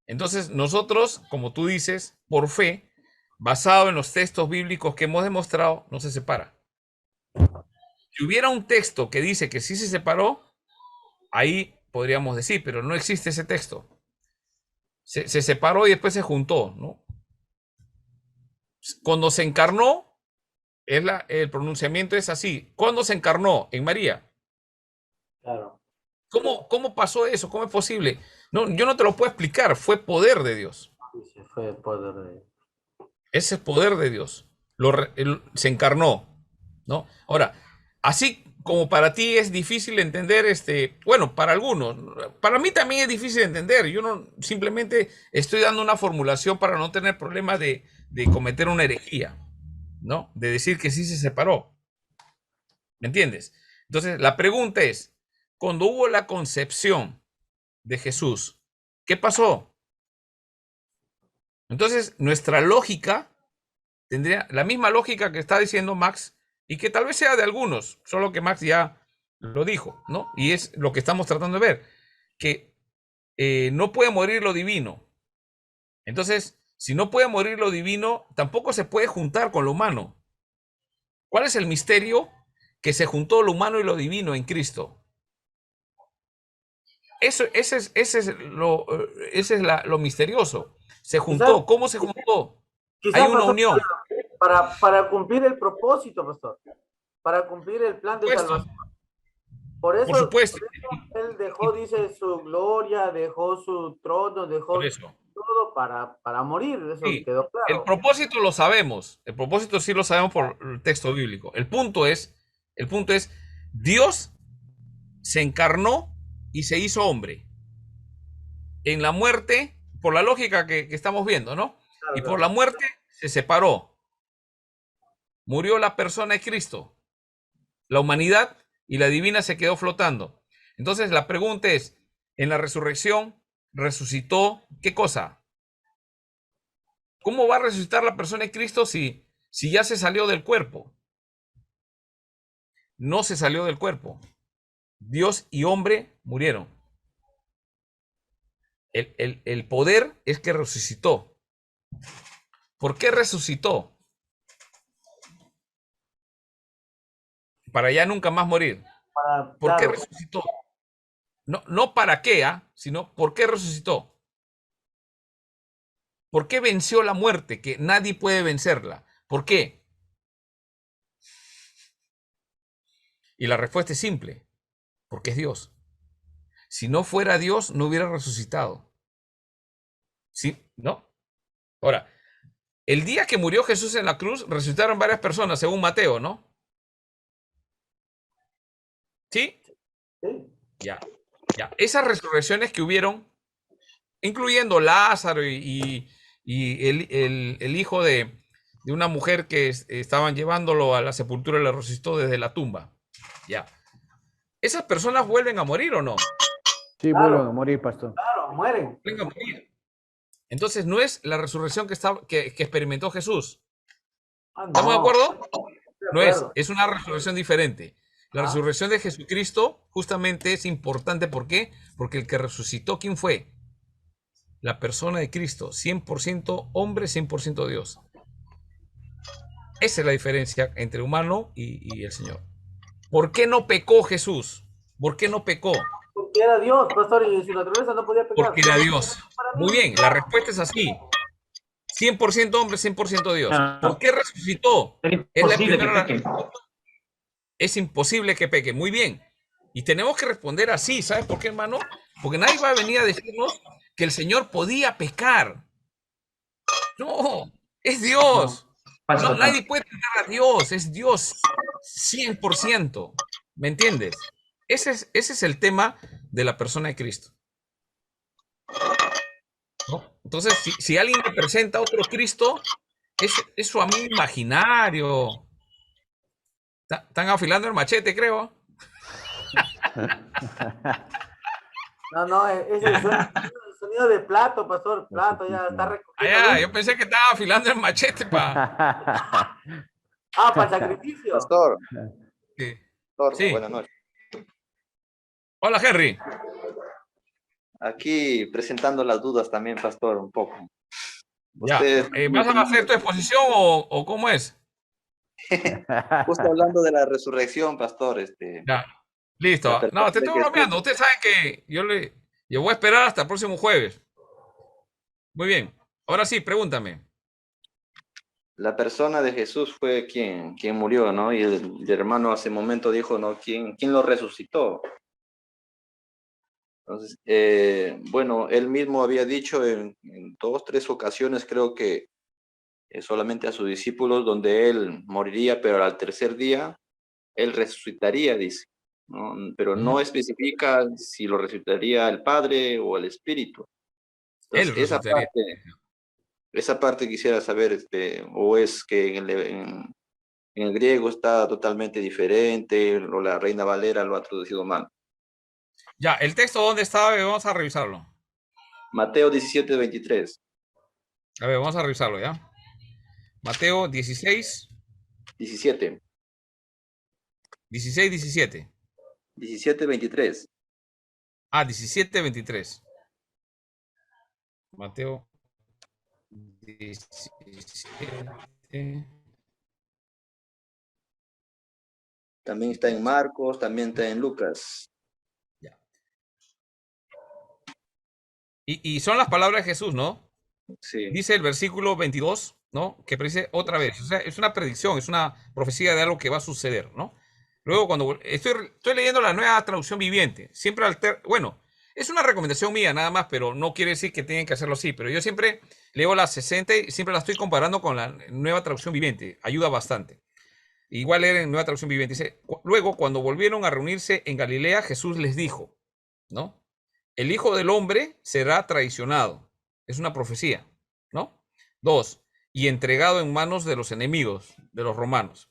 Entonces, nosotros, como tú dices, por fe, basado en los textos bíblicos que hemos demostrado, no se separa. Si hubiera un texto que dice que sí se separó, ahí podríamos decir, pero no existe ese texto. Se separó y después se juntó, ¿no? Cuando se encarnó, el pronunciamiento es así. ¿Cuándo se encarnó? En María. Claro. ¿Cómo pasó eso? ¿Cómo es posible? No, yo no te lo puedo explicar. Fue poder de Dios. Sí, fue poder de Dios. Ese es poder de Dios. Se encarnó, ¿no? Ahora, así como para ti es difícil entender, bueno, para algunos, para mí también es difícil entender. Yo no simplemente estoy dando una formulación para no tener problemas de cometer una herejía, ¿no? De decir que sí se separó. ¿Me entiendes? Entonces, la pregunta es, cuando hubo la concepción de Jesús, ¿qué pasó? Entonces, nuestra lógica tendría la misma lógica que está diciendo Max y que tal vez sea de algunos, solo que Max ya lo dijo, ¿no? Y es lo que estamos tratando de ver, que no puede morir lo divino. Entonces, si no puede morir lo divino, tampoco se puede juntar con lo humano. ¿Cuál es el misterio? Que se juntó lo humano y lo divino en Cristo. Ese es lo misterioso. Se juntó. ¿Cómo se juntó? Hay una pastor, unión. para cumplir el propósito, pastor. Para cumplir el plan de salvación. Por eso supuesto. Él dejó, dice, su gloria, dejó su trono, dejó todo para morir. Eso Sí, quedó claro. el propósito lo sabemos. El propósito sí lo sabemos por el texto bíblico. El punto es, Dios se encarnó y se hizo hombre. En la muerte, por la lógica que estamos viendo, ¿no? Claro, y por la muerte se separó. Murió la persona de Cristo. La humanidad y la divina se quedó flotando. Entonces la pregunta es, en la resurrección, ¿resucitó qué cosa? ¿Cómo va a resucitar la persona de Cristo si ya se salió del cuerpo? No se salió del cuerpo. Dios y hombre murieron. El poder es que resucitó. ¿Por qué resucitó? Para ya nunca más morir. ¿Por qué resucitó? No para qué, sino ¿por qué resucitó? ¿Por qué venció la muerte? Que nadie puede vencerla. ¿Por qué? Y la respuesta es simple. Porque es Dios. Si no fuera Dios, no hubiera resucitado. ¿Sí? ¿No? Ahora, el día que murió Jesús en la cruz, resucitaron varias personas, según Mateo, ¿no? ¿Sí? Sí. Ya. Esas resurrecciones que hubieron, incluyendo Lázaro y el hijo de una mujer que estaban llevándolo a la sepultura y le resucitó desde la tumba. Ya. ¿Esas personas vuelven a morir o no? Sí, vuelven a morir, pastor. Claro, mueren. Vuelven a morir. Entonces no es la resurrección que experimentó Jesús. ¿Estamos de acuerdo? No es una resurrección diferente. La resurrección de Jesucristo justamente es importante. ¿Por qué? Porque el que resucitó, ¿quién fue? La persona de Cristo, 100% hombre, 100% Dios. Esa es la diferencia entre humano y el Señor. ¿Por qué no pecó Jesús? ¿Por qué no pecó? Porque era Dios, pastor, y su naturaleza no podía pecar. Porque era Dios. Muy bien, la respuesta es así. 100% hombre, 100% Dios. ¿Por qué resucitó? Es imposible que peque. Muy bien. Y tenemos que responder así. ¿Sabes por qué, hermano? Porque nadie va a venir a decirnos que el Señor podía pecar. No, es Dios. No, nadie puede tentar a Dios. Es Dios 100%. ¿Me entiendes? Ese es el tema de la persona de Cristo. ¿No? Entonces, si alguien me presenta a otro Cristo, es su amigo imaginario. Están afilando el machete, creo. No, es el sonido de plato, pastor. Plato ya está recogido. Yo pensé que estaba afilando el machete para el sacrificio. Pastor. Sí. Pastor, Sí. Buenas noches. Hola, Henry. Aquí presentando las dudas también, pastor, un poco. ¿Vas a hacer tu exposición o cómo es? Justo hablando de la resurrección, pastor. Ya. Listo. No, te estoy bromeando. Ustedes saben que yo voy a esperar hasta el próximo jueves. Muy bien. Ahora sí, pregúntame. La persona de Jesús fue quien murió, ¿no? Y el hermano hace un momento dijo, ¿no? ¿Quién lo resucitó? Entonces, bueno, él mismo había dicho en 2, 3 ocasiones, creo que solamente a sus discípulos, donde él moriría, pero al tercer día él resucitaría, dice, ¿no? Pero no especifica si lo resucitaría el Padre o el Espíritu. Entonces, esa parte quisiera saber, o es que en el griego está totalmente diferente, o la Reina Valera lo ha traducido mal. Ya, ¿el texto dónde estaba? Vamos a revisarlo. Mateo 17:23. A ver, vamos a revisarlo ya. Mateo 16, 17, 16, 17. 17, 23. Ah, 17, 23. Mateo 17. También está en Marcos, también está en Lucas. Ya. Y son las palabras de Jesús, ¿no? Sí. Dice el versículo 22, ¿no? Que dice otra vez. O sea, es una predicción, es una profecía de algo que va a suceder, ¿no? Luego, cuando estoy leyendo la nueva traducción viviente, siempre bueno, es una recomendación mía nada más, pero no quiere decir que tienen que hacerlo así. Pero yo siempre leo la 60 y siempre la estoy comparando con la nueva traducción viviente. Ayuda bastante. Igual leer en nueva traducción viviente. Dice, luego, cuando volvieron a reunirse en Galilea, Jesús les dijo, ¿no? El Hijo del Hombre será traicionado. Es una profecía, ¿no? 2, y entregado en manos de los enemigos, de los romanos.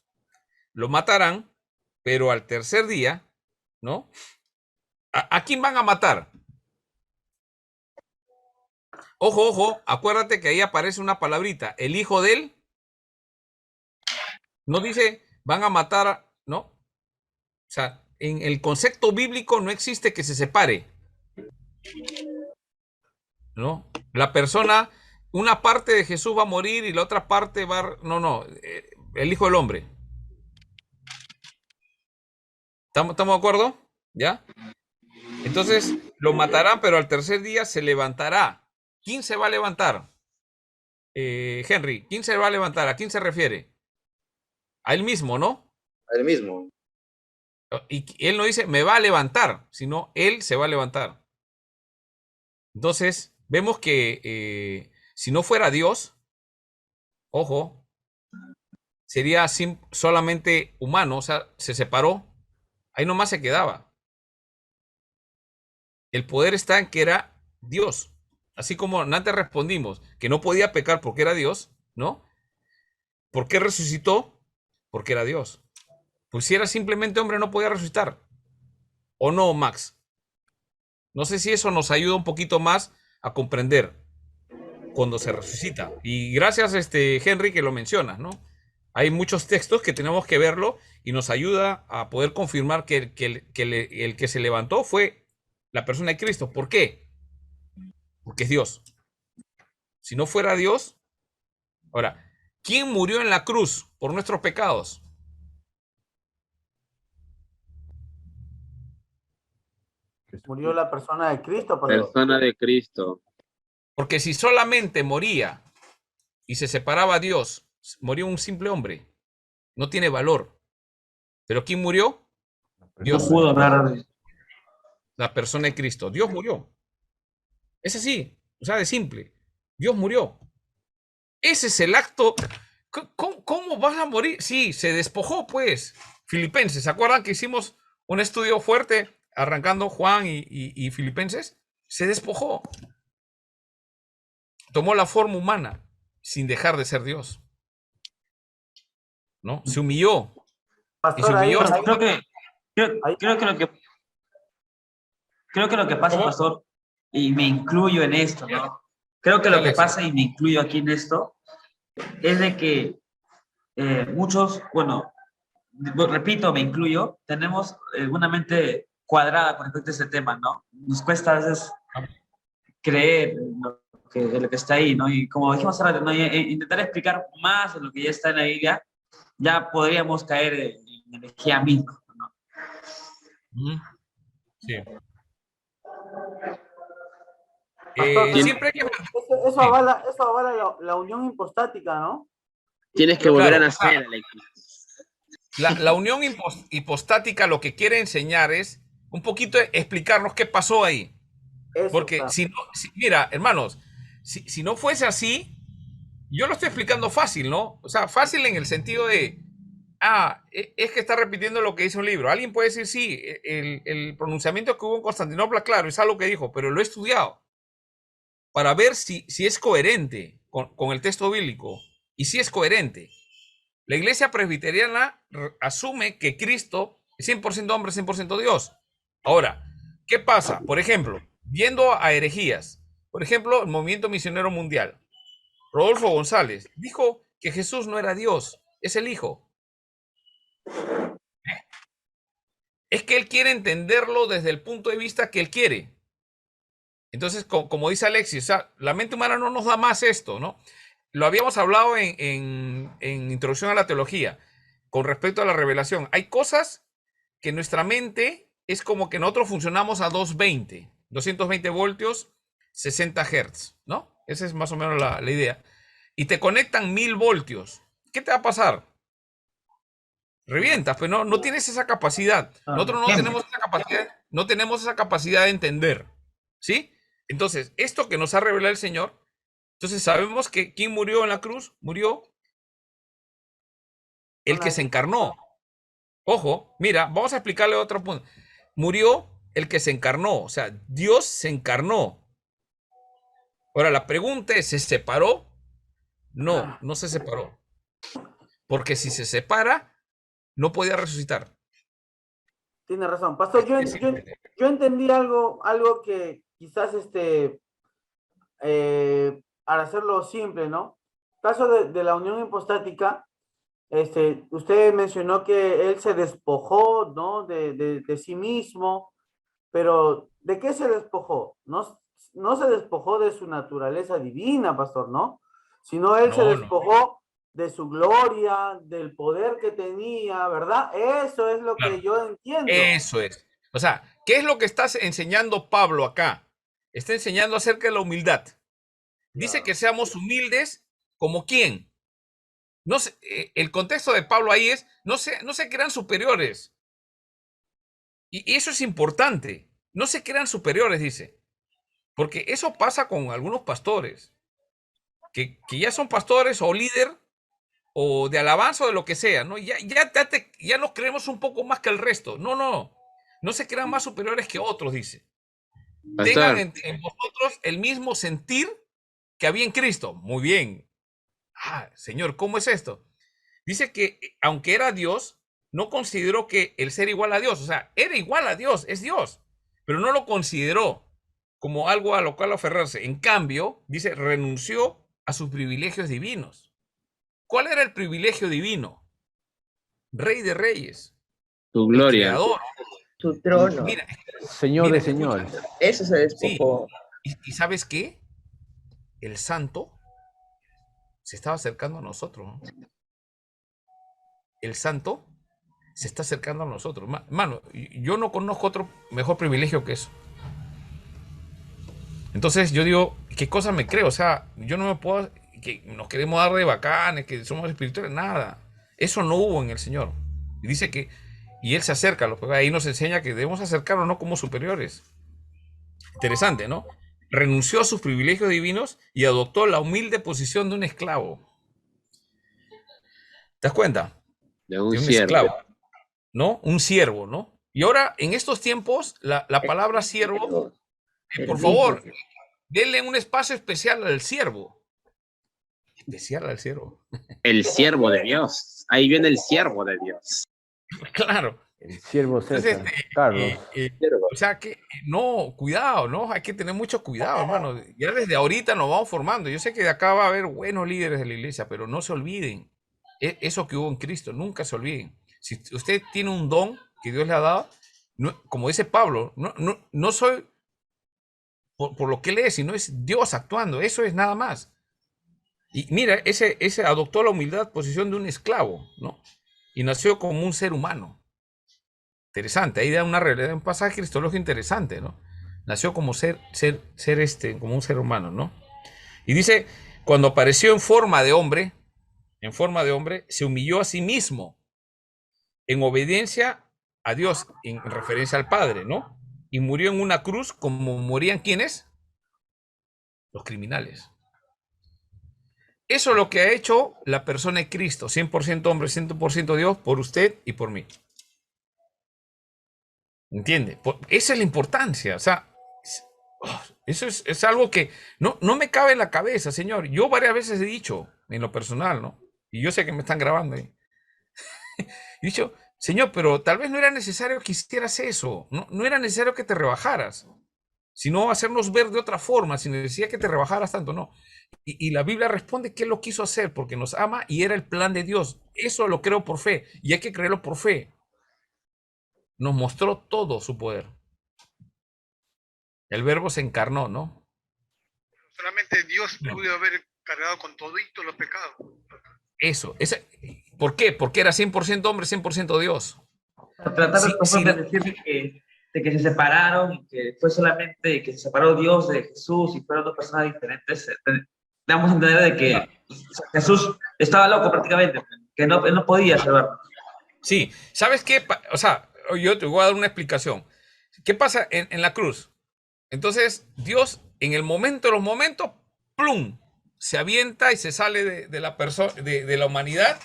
Lo matarán, pero al tercer día, ¿no? ¿A quién van a matar? Ojo, ojo, acuérdate que ahí aparece una palabrita, el hijo de él. No dice, van a matar, ¿no? O sea, en el concepto bíblico no existe que se separe, ¿no? La persona, una parte de Jesús va a morir y la otra parte va a... No, el hijo del hombre. ¿Estamos de acuerdo? ¿Ya? Entonces, lo matarán, pero al tercer día se levantará. ¿Quién se va a levantar? Henry, ¿quién se va a levantar? ¿A quién se refiere? A él mismo, ¿no? A él mismo. Y él no dice, me va a levantar, sino él se va a levantar. Entonces, vemos que si no fuera Dios, ojo, sería solamente humano, o sea, se separó, ahí nomás se quedaba. El poder está en que era Dios. Así como antes respondimos que no podía pecar porque era Dios, ¿no? ¿Por qué resucitó? Porque era Dios. Pues si era simplemente hombre no podía resucitar. ¿O no, Max? No sé si eso nos ayuda un poquito más a comprender cuando se resucita. Y gracias, Henry, que lo mencionas, ¿no? Hay muchos textos que tenemos que verlo y nos ayuda a poder confirmar que el que se levantó fue la persona de Cristo. ¿Por qué? Porque es Dios. Si no fuera Dios... Ahora, ¿quién murió en la cruz por nuestros pecados? Murió la persona de Cristo, pero Persona de Cristo. Porque si solamente moría y se separaba a Dios, moría un simple hombre. No tiene valor. ¿Pero quién murió? Dios. No pudo hablar. La persona de Cristo. Dios murió. Es así. O sea, de simple. Dios murió. Ese es el acto. ¿Cómo vas a morir? Sí, se despojó, pues. Filipenses. ¿Se acuerdan que hicimos un estudio fuerte arrancando Juan y Filipenses? Se despojó. Tomó la forma humana sin dejar de ser Dios. ¿No? Se humilló. Pastor, Y se humilló hasta... Creo que lo que pasa, pastor, y me incluyo en esto, ¿no? Creo que lo que pasa, y me incluyo aquí en esto, es de que muchos, bueno, repito, me incluyo, tenemos una mente cuadrada con respecto a este tema, ¿no? Nos cuesta a veces creer lo que está ahí, ¿no? Y como dijimos ahora, ¿no? Intentar explicar más de lo que ya está en la Biblia, ya podríamos caer en herejía misma, ¿no? Sí. Siempre que... Eso avala la unión hipostática, ¿no? Tienes que volver a nacer, Alexis. La unión hipostática lo que quiere enseñar es un poquito explicarnos qué pasó ahí. Eso, porque mira, hermanos, si no fuese así, yo lo estoy explicando fácil, ¿no? O sea, fácil en el sentido de, es que está repitiendo lo que dice un libro. Alguien puede decir, sí, el pronunciamiento que hubo en Constantinopla, claro, es algo que dijo, pero lo he estudiado para ver si es coherente con el texto bíblico. Y si es coherente. La iglesia presbiteriana asume que Cristo es 100% hombre, 100% Dios. Ahora, ¿qué pasa? Por ejemplo, viendo a herejías, por ejemplo, el movimiento misionero mundial. Rodolfo González, dijo que Jesús no era Dios, es el Hijo. Es que él quiere entenderlo desde el punto de vista que él quiere. Entonces, como dice Alexis, o sea, la mente humana no nos da más esto, ¿no? Lo habíamos hablado en Introducción a la Teología, con respecto a la revelación. Hay cosas que nuestra mente es como que nosotros funcionamos a 220 voltios, 60 Hz, ¿no? Esa es más o menos la idea. Y te conectan 1000 voltios. ¿Qué te va a pasar? Revientas, pues no tienes esa capacidad. Nosotros no tenemos esa capacidad de entender, ¿sí? Entonces, esto que nos ha revelado el Señor, entonces sabemos que ¿quién murió en la cruz? Murió el que se encarnó. Ojo, mira, vamos a explicarle otro punto. Murió el que se encarnó, o sea, Dios se encarnó. Ahora, la pregunta es, ¿se separó? No, no se separó. Porque si se separa, no podía resucitar. Tiene razón. Pastor, yo entendí algo que quizás al hacerlo simple, ¿no? Caso de la unión hipostática, usted mencionó que él se despojó, ¿no? De sí mismo, pero ¿de qué se despojó? No se despojó de su naturaleza divina, pastor, ¿no? Sino él se despojó de su gloria, del poder que tenía, ¿verdad? Eso es lo que yo entiendo. Eso es. O sea, ¿qué es lo que está enseñando Pablo acá? Está enseñando acerca de la humildad. Dice que seamos humildes como quién. No sé, el contexto de Pablo ahí es, no se crean superiores. Y eso es importante. No se crean superiores, dice. Porque eso pasa con algunos pastores. Que ya son pastores o líder o de alabanza o de lo que sea, ¿no? Ya nos creemos un poco más que el resto. No se crean más superiores que otros, dice. Pastor. Tengan en vosotros el mismo sentir que había en Cristo. Muy bien. Señor, ¿cómo es esto? Dice que aunque era Dios, no consideró que el ser igual a Dios, o sea, era igual a Dios, es Dios, pero no lo consideró como algo a lo cual aferrarse. En cambio, dice, renunció a sus privilegios divinos. ¿Cuál era el privilegio divino? Rey de reyes. Tu gloria. Creador. Tu trono. Mira, Señor de señores. Eso se despojó. Sí. ¿Y sabes qué? El santo se estaba acercando a nosotros, ¿no? El santo se está acercando a nosotros. Mano, yo no conozco otro mejor privilegio que eso. Entonces yo digo, ¿qué cosa me creo? O sea, yo no me puedo, que nos queremos dar de bacanes, que somos espirituales, nada. Eso no hubo en el Señor. Y dice que, y Él se acerca, ahí nos enseña que debemos acercarnos no como superiores. Interesante, ¿no? Renunció a sus privilegios divinos y adoptó la humilde posición de un esclavo. ¿Te das cuenta? De un siervo. esclavo, ¿no? Un siervo, ¿no? Y ahora, en estos tiempos, la palabra siervo, por favor, denle un espacio especial al siervo. Especial al siervo. el siervo de Dios. Ahí viene el siervo de Dios. Claro. El siervo César. Entonces, Carlos. o sea que, no, cuidado, ¿no? Hay que tener mucho cuidado, hermano. Ya desde ahorita nos vamos formando. Yo sé que de acá va a haber buenos líderes de la iglesia, pero no se olviden. Eso que hubo en Cristo, nunca se olviden. Si usted tiene un don que Dios le ha dado, como dice Pablo, no soy por lo que lee, sino es Dios actuando. Eso es nada más. Y mira, ese adoptó la humildad, posición de un esclavo, ¿no? Y nació como un ser humano. Interesante, ahí da un pasaje cristológico interesante, ¿no? Nació como como un ser humano, ¿no? Y dice, cuando apareció en forma de hombre, se humilló a sí mismo en obediencia a Dios, en referencia al Padre, ¿no? Y murió en una cruz como morían ¿quiénes? Los criminales. Eso es lo que ha hecho la persona de Cristo, 100% hombre, 100% Dios, por usted y por mí. ¿Entiende? Esa es la importancia. O sea, eso es algo que no me cabe en la cabeza, Señor. Yo varias veces he dicho, en lo personal, ¿no? Y yo sé que me están grabando ahí. He dicho, Señor, pero tal vez no era necesario que hicieras eso. No era necesario que te rebajaras. sino hacernos ver de otra forma, sin necesidad que te rebajaras tanto, no. Y la Biblia responde que Él lo quiso hacer porque nos ama y era el plan de Dios. Eso lo creo por fe y hay que creerlo por fe. Nos mostró todo su poder. El Verbo se encarnó, ¿no? Solamente Dios pudo haber cargado con toditos los pecados. Eso. ¿Por qué? Porque era 100% hombre, 100% Dios. Tratar de decir de que se separaron y que fue solamente que se separó Dios de Jesús y fueron dos personas diferentes. Damos a entender de que Jesús estaba loco prácticamente, que él no podía salvarnos. Sí, ¿sabes qué? O sea, yo te voy a dar una explicación. ¿Qué pasa en la cruz? Entonces, Dios, en el momento de los momentos, ¡plum!, se avienta y se sale de la persona, de la humanidad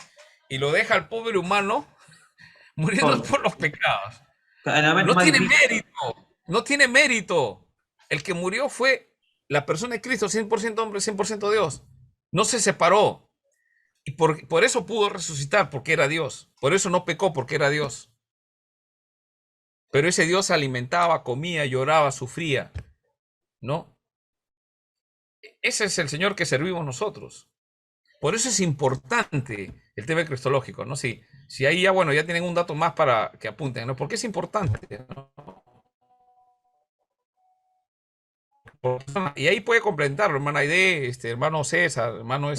y lo deja al pobre humano muriendo por los pecados. No tiene mérito, no tiene mérito. El que murió fue la persona de Cristo, 100% hombre, 100% Dios. No se separó. Y por eso pudo resucitar, porque era Dios. Por eso no pecó, porque era Dios. Pero ese Dios se alimentaba, comía, lloraba, sufría, ¿no? Ese es el Señor que servimos nosotros. Por eso es importante el tema cristológico, ¿no? Si ahí ya, bueno, ya tienen un dato más para que apunten, ¿no? Porque es importante, ¿no? Y ahí puede complementarlo, hermano Aide, hermano César, hermano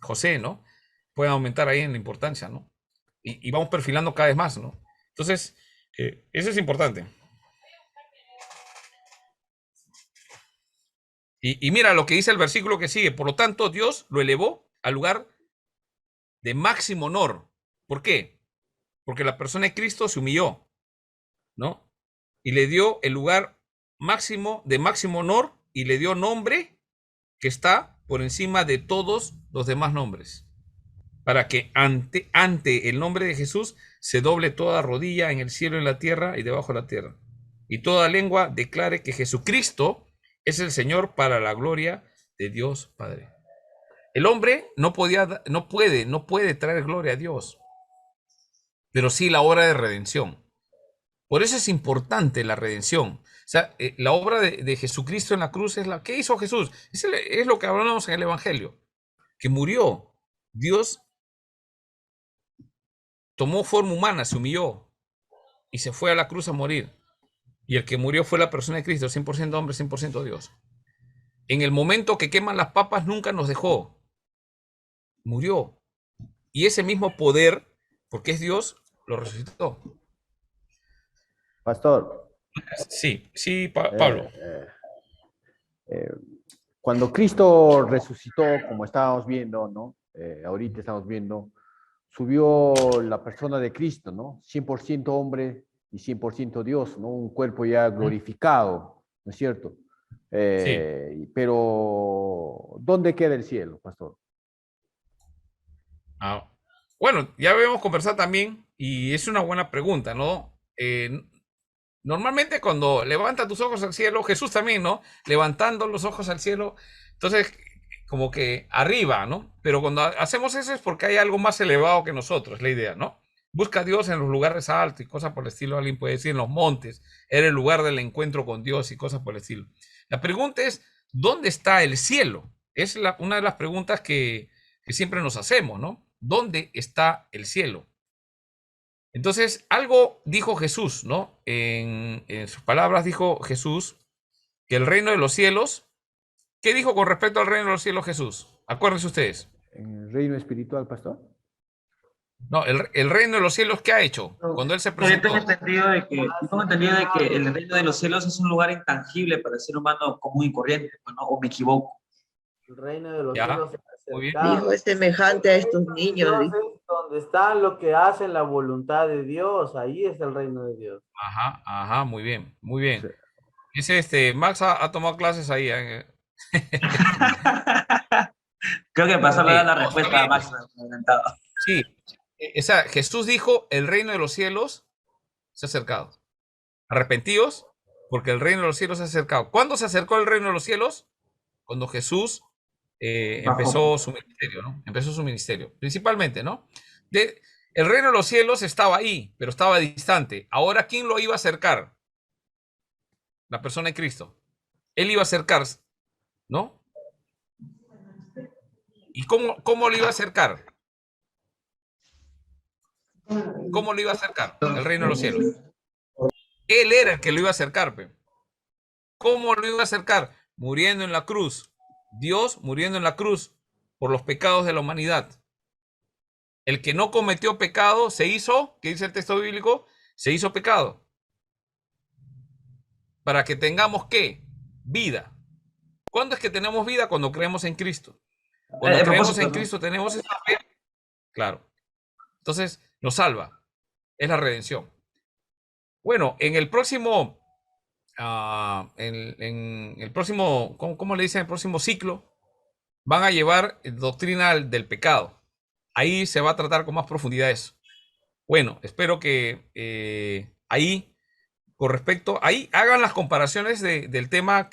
José, ¿no? Pueden aumentar ahí en la importancia, ¿no? Y vamos perfilando cada vez más, ¿no? Entonces, eso es importante. Y mira lo que dice el versículo que sigue. Por lo tanto, Dios lo elevó al lugar de máximo honor. ¿Por qué? Porque la persona de Cristo se humilló, ¿no? Y le dio el lugar máximo de máximo honor y le dio nombre que está por encima de todos los demás nombres. Para que ante el nombre de Jesús se doble toda rodilla en el cielo, en la tierra y debajo de la tierra. Y toda lengua declare que Jesucristo es el Señor para la gloria de Dios Padre. El hombre no puede traer gloria a Dios, pero sí la obra de redención. Por eso es importante la redención. O sea, la obra de Jesucristo en la cruz es la que hizo Jesús. Es lo que hablamos en el Evangelio, que murió. Dios tomó forma humana, se humilló y se fue a la cruz a morir. Y el que murió fue la persona de Cristo, 100% hombre, 100% Dios. En el momento que queman las papas nunca nos dejó. Murió. Y ese mismo poder, porque es Dios, lo resucitó. Pastor. Sí, Pablo. Cuando Cristo resucitó, como estábamos viendo, ¿no? Ahorita estamos viendo, subió la persona de Cristo, ¿no? 100% hombre y 100% Dios, ¿no? Un cuerpo ya glorificado, ¿no es cierto? Sí. Pero, ¿dónde queda el cielo, pastor? Bueno, ya habíamos conversado también, y es una buena pregunta, ¿no? Normalmente cuando levanta tus ojos al cielo, Jesús también, ¿no? Levantando los ojos al cielo, entonces como que arriba, ¿no? Pero cuando hacemos eso es porque hay algo más elevado que nosotros, la idea, ¿no? Busca a Dios en los lugares altos y cosas por el estilo, alguien puede decir en los montes, era el lugar del encuentro con Dios y cosas por el estilo. La pregunta es, ¿dónde está el cielo? Es una de las preguntas que siempre nos hacemos, ¿no? ¿Dónde está el cielo? Entonces, algo dijo Jesús, ¿no? En sus palabras dijo Jesús que el reino de los cielos, ¿qué dijo con respecto al reino de los cielos Jesús? Acuérdense ustedes. ¿En el reino espiritual, pastor? No, el reino de los cielos, ¿qué ha hecho? Cuando él se presentó. Yo tengo entendido de que el reino de los cielos es un lugar intangible para el ser humano común y corriente, ¿no? ¿O me equivoco? El reino de los cielos muy bien. Hijo, es semejante a estos niños. Donde están los que hacen la voluntad de Dios, ahí es el reino de Dios. Ajá, muy bien, muy bien. Dice Max ha tomado clases ahí. Creo que pasó la respuesta a Max. Sí, Jesús dijo, el reino de los cielos se ha acercado. Arrepentíos, porque el reino de los cielos se ha acercado. ¿Cuándo se acercó el reino de los cielos? Cuando Jesús empezó su ministerio, ¿no? Empezó su ministerio, principalmente, ¿no? El reino de los cielos estaba ahí, pero estaba distante. Ahora, ¿quién lo iba a acercar? la persona de Cristo. Él iba a acercarse, ¿no? ¿Y cómo lo iba a acercar? ¿Cómo lo iba a acercar? El reino de los cielos. Él era el que lo iba a acercar. Pe. ¿Cómo lo iba a acercar? Muriendo en la cruz. Dios muriendo en la cruz por los pecados de la humanidad. El que no cometió pecado se hizo, ¿qué dice el texto bíblico? Se hizo pecado. Para que tengamos, ¿qué? Vida. ¿Cuándo es que tenemos vida? Cuando creemos en Cristo. Cuando creemos en Cristo tenemos esa fe. Claro. Entonces nos salva. Es la redención. Bueno, en el próximo, en el próximo, ¿cómo le dicen? El próximo ciclo, van a llevar doctrina del pecado. Ahí se va a tratar con más profundidad eso. Bueno, espero que ahí, con respecto, ahí hagan las comparaciones del tema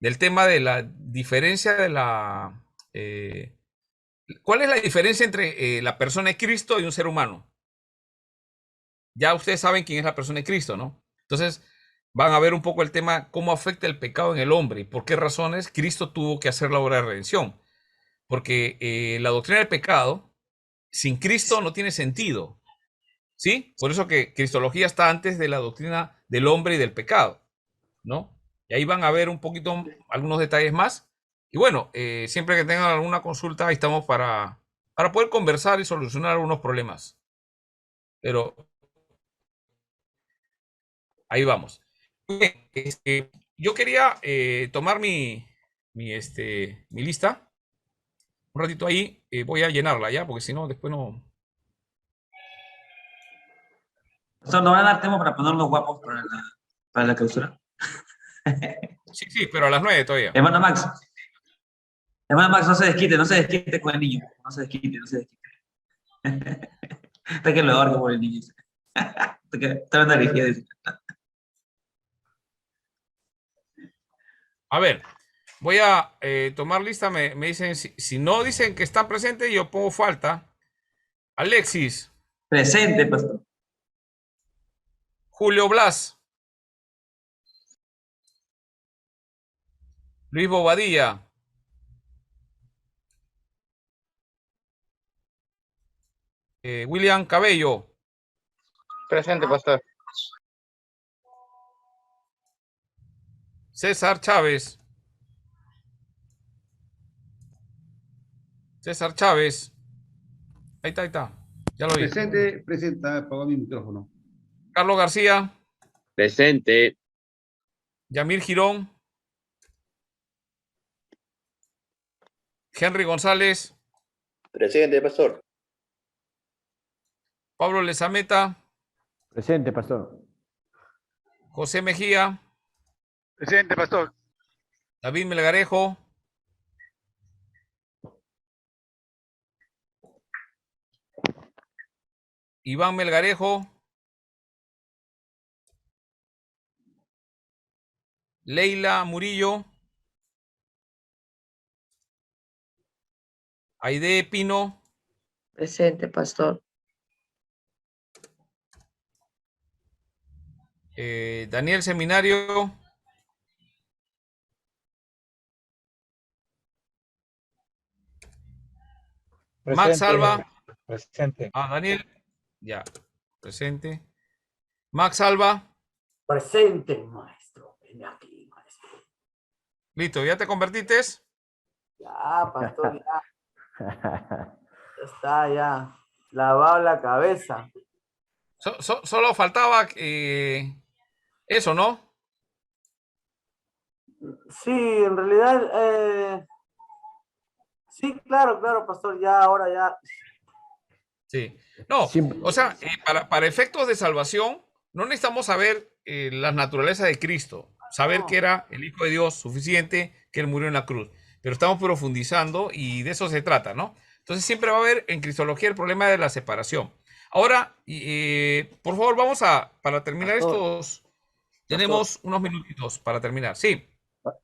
de la diferencia de la... ¿cuál es la diferencia entre la persona de Cristo y un ser humano? Ya ustedes saben quién es la persona de Cristo, ¿no? Entonces van a ver un poco el tema, cómo afecta el pecado en el hombre y por qué razones Cristo tuvo que hacer la obra de redención. Porque la doctrina del pecado, sin Cristo no tiene sentido, ¿sí? Por eso que cristología está antes de la doctrina del hombre y del pecado, ¿no? Y ahí van a ver un poquito, algunos detalles más. Y bueno, siempre que tengan alguna consulta, ahí estamos para poder conversar y solucionar algunos problemas. Pero ahí vamos. Bien, yo quería tomar mi lista. Un ratito ahí, voy a llenarla ya, porque si no, después no... Pastor, ¿no van a dar tiempo para ponernos guapos para la clausura? Sí, pero a las 9 todavía. Hermano Max, no se desquite con el niño. No se desquite. Está que lo ahorco por el niño. Está una energía. A ver, voy a tomar lista. Me dicen, si no dicen que están presentes, yo pongo falta. Alexis. Presente, pastor. Julio Blas. Luis Bobadilla. William Cabello. Presente, pastor. César Chávez. Ahí está. Ya lo vi. Presente, apagó mi micrófono. Carlos García. Presente. Yamir Girón. Henry González. Presente, pastor. Pablo Lezameta. Presente, pastor. José Mejía. Presente, pastor. David Melgarejo. Iván Melgarejo. Leila Murillo. Aide Pino. Presente, pastor. Daniel Seminario. Max Alba. Presente. Daniel. Ya. Presente. Max Alba. Presente, maestro. Ven aquí, maestro. Listo, ¿ya te convertiste? Ya, pastor, ya. Está ya. Lavado la cabeza. Solo faltaba eso, ¿no? Sí, en realidad, sí, claro, pastor, ya, ahora ya. Sí. No, o sea, para efectos de salvación, no necesitamos saber la naturaleza de Cristo, saber que era el Hijo de Dios suficiente, que Él murió en la cruz. Pero estamos profundizando y de eso se trata, ¿no? Entonces siempre va a haber en cristología el problema de la separación. Ahora, por favor, vamos para terminar estos... Tenemos unos minutitos para terminar. Sí.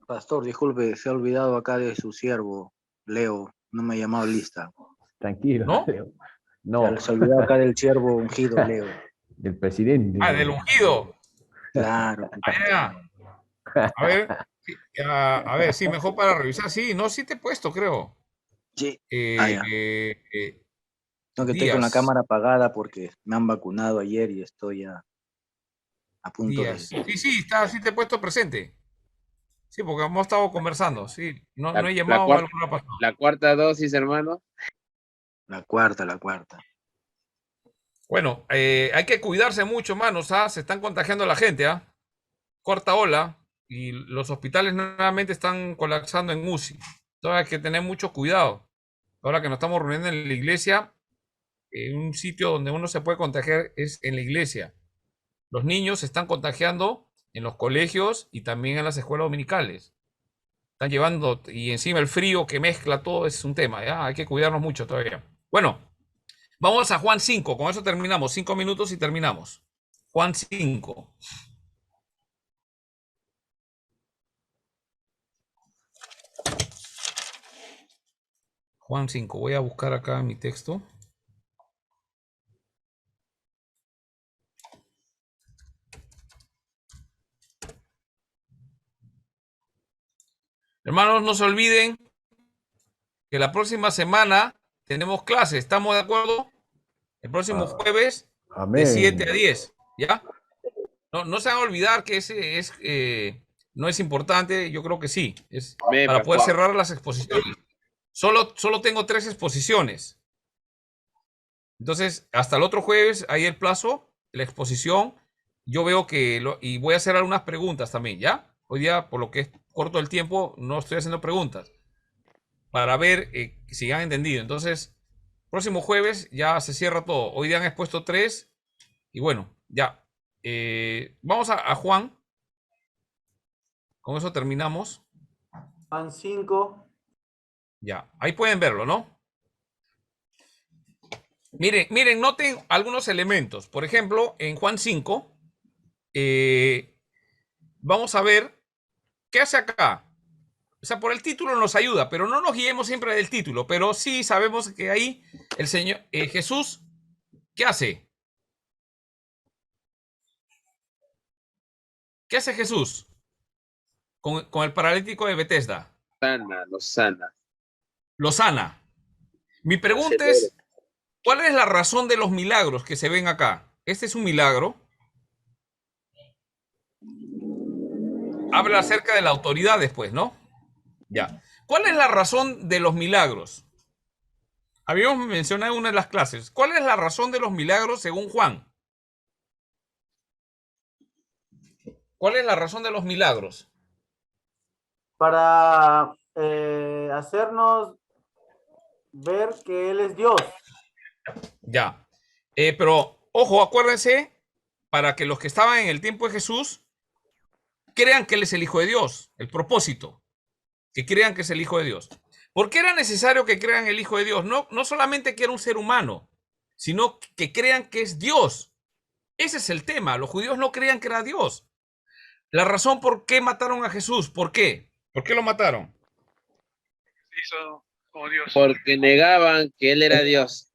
Pastor, disculpe, se ha olvidado acá de su siervo, Leo. No me ha llamado lista. Tranquilo. ¿No? Leo. No. Se ha olvidado acá del siervo ungido, Leo. Del presidente. Del ungido. Claro. A ver, sí, mejor para revisar. Sí, no, sí te he puesto, creo. Sí. Eh, Tengo que estoy con la Díaz. cámara apagada porque me han vacunado ayer y estoy a punto Díaz. Sí, sí te he puesto presente. Sí, porque hemos estado conversando. Sí, no he llamado a alguna pasada. La cuarta dosis, hermano. La cuarta. Bueno, hay que cuidarse mucho, manos, ¿ah? Se están contagiando la gente, ¿ah? Cuarta ola y los hospitales nuevamente están colapsando en UCI. Entonces hay que tener mucho cuidado. Ahora que nos estamos reuniendo en la iglesia, un sitio donde uno se puede contagiar es en la iglesia. Los niños se están contagiando en los colegios y también en las escuelas dominicales. Están llevando, y encima el frío que mezcla todo es un tema, ¿ya? Hay que cuidarnos mucho todavía. Bueno, vamos a Juan 5, con eso terminamos. 5 minutos y terminamos. Juan 5. Juan 5, voy a buscar acá mi texto. Hermanos, no se olviden que la próxima semana tenemos clases. ¿Estamos de acuerdo? El próximo jueves de 7 a 10. ¿Ya? No se van a olvidar que ese no es importante. Yo creo que sí. Es para poder cerrar las exposiciones. Solo tengo 3 exposiciones. Entonces, hasta el otro jueves, ahí el plazo, la exposición. Yo veo y voy a hacer algunas preguntas también, ¿ya? Hoy día, por lo que es corto el tiempo, no estoy haciendo preguntas. Para ver si han entendido. Entonces, próximo jueves ya se cierra todo. Hoy día han expuesto 3. Y bueno, ya. Vamos a Juan. Con eso terminamos. Juan 5. Ya. Ahí pueden verlo, ¿no? Miren, noten algunos elementos. Por ejemplo, en Juan 5, vamos a ver qué hace acá. O sea, por el título nos ayuda, pero no nos guiemos siempre del título. Pero sí sabemos que ahí el Señor Jesús, ¿qué hace? ¿Qué hace Jesús con el paralítico de Betesda? Lo sana. Lo sana. Mi pregunta es, ¿cuál es la razón de los milagros que se ven acá? Este es un milagro. Habla acerca de la autoridad después, ¿no? Ya. ¿Cuál es la razón de los milagros? Habíamos mencionado en una de las clases. ¿Cuál es la razón de los milagros según Juan? ¿Cuál es la razón de los milagros? Para hacernos ver que Él es Dios. Ya. Pero, ojo, acuérdense, para que los que estaban en el tiempo de Jesús crean que Él es el Hijo de Dios. El propósito. Que crean que es el Hijo de Dios. ¿Por qué era necesario que crean el Hijo de Dios? No solamente que era un ser humano, sino que crean que es Dios. Ese es el tema. Los judíos no creían que era Dios. La razón por qué mataron a Jesús. ¿Por qué? ¿Por qué lo mataron? Hizo como Dios. Porque negaban que él era Dios.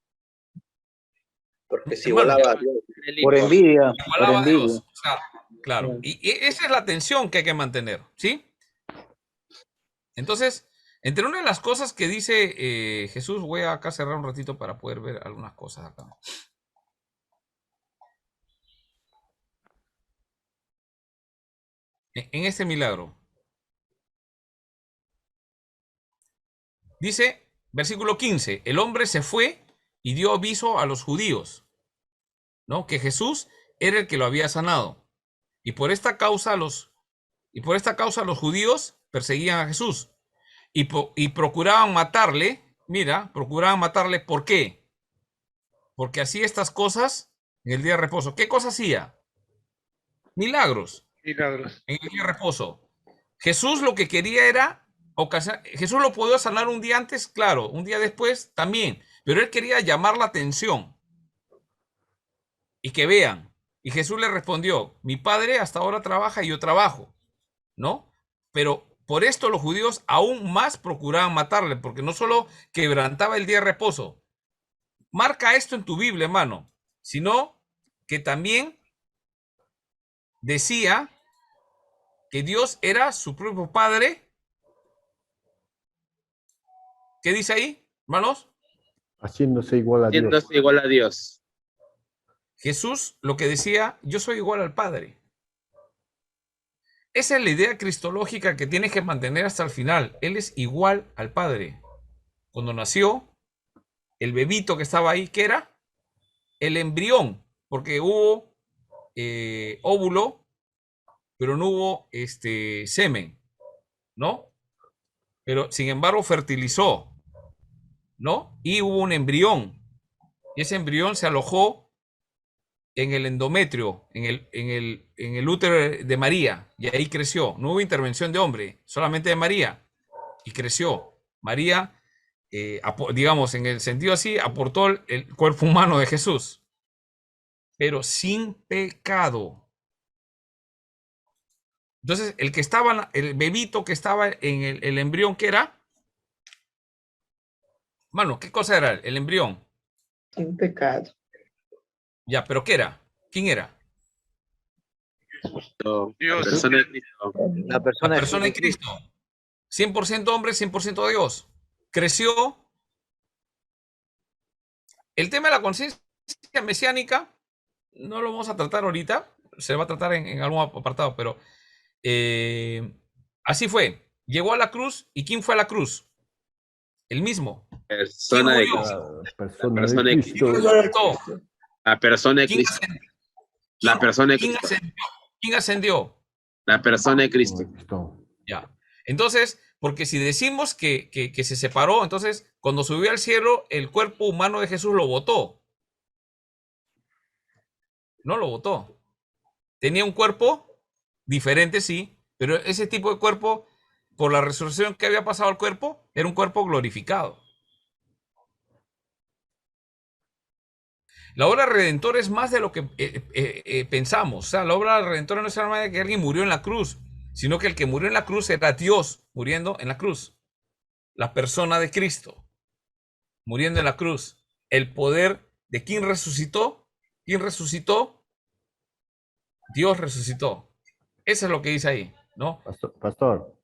Porque se igualaba a Dios. Por envidia. Igualaba a Dios. O sea, claro. Y esa es la tensión que hay que mantener. ¿Sí? Entonces, entre una de las cosas que dice Jesús, voy a acá cerrar un ratito para poder ver algunas cosas acá. En este milagro. Dice, versículo 15, el hombre se fue y dio aviso a los judíos, ¿no? Que Jesús era el que lo había sanado. Y por esta causa los judíos perseguían a Jesús y procuraban matarle. Mira, procuraban matarle. ¿Por qué? Porque hacía estas cosas en el día de reposo. ¿Qué cosa hacía? Milagros. Milagros. En el día de reposo. Jesús lo que quería era Jesús lo podía sanar un día antes, claro, un día después también, pero él quería llamar la atención y que vean. Y Jesús le respondió, mi padre hasta ahora trabaja y yo trabajo, ¿no? Pero por esto los judíos aún más procuraban matarle, porque no solo quebrantaba el día de reposo. Marca esto en tu Biblia, hermano, sino que también decía que Dios era su propio Padre. ¿Qué dice ahí, hermanos? Haciéndose igual a Dios. Haciéndose igual a Dios. Jesús lo que decía, yo soy igual al Padre. Esa es la idea cristológica que tienes que mantener hasta el final. Él es igual al Padre. Cuando nació, el bebito que estaba ahí, ¿qué era? El embrión, porque hubo óvulo, pero no hubo semen, ¿no? Pero sin embargo fertilizó, ¿no? Y hubo un embrión. Y ese embrión se alojó en el endometrio, en el útero de María, y ahí creció. No hubo intervención de hombre, solamente de María, y creció. María, digamos, en el sentido así, aportó el cuerpo humano de Jesús, pero sin pecado. Entonces, el bebito que estaba en el embrión, ¿qué era? Mano, ¿qué cosa era el embrión? Sin pecado. Ya, pero ¿qué era? ¿Quién era? La persona de Cristo. La persona, La persona de Cristo. 100% hombre, 100% Dios. Creció. El tema de la conciencia mesiánica no lo vamos a tratar ahorita. Se va a tratar en algún apartado, pero así fue. Llegó a la cruz. ¿Y quién fue a la cruz? El mismo. Persona de Cristo. Persona de Cristo. La persona de Cristo. La persona de Cristo. ¿Quién ascendió? La persona de Cristo. Ya. Entonces, porque si decimos que se separó, entonces cuando subió al cielo, el cuerpo humano de Jesús lo botó. No lo botó. Tenía un cuerpo diferente, sí, pero ese tipo de cuerpo, por la resurrección que había pasado al cuerpo, era un cuerpo glorificado. La obra redentora es más de lo que pensamos. O sea, la obra redentora no es solamente que alguien murió en la cruz, sino que el que murió en la cruz era Dios muriendo en la cruz. La persona de Cristo muriendo en la cruz. El poder de quién resucitó. ¿Quién resucitó? Dios resucitó. Eso es lo que dice ahí, ¿no? Pastor.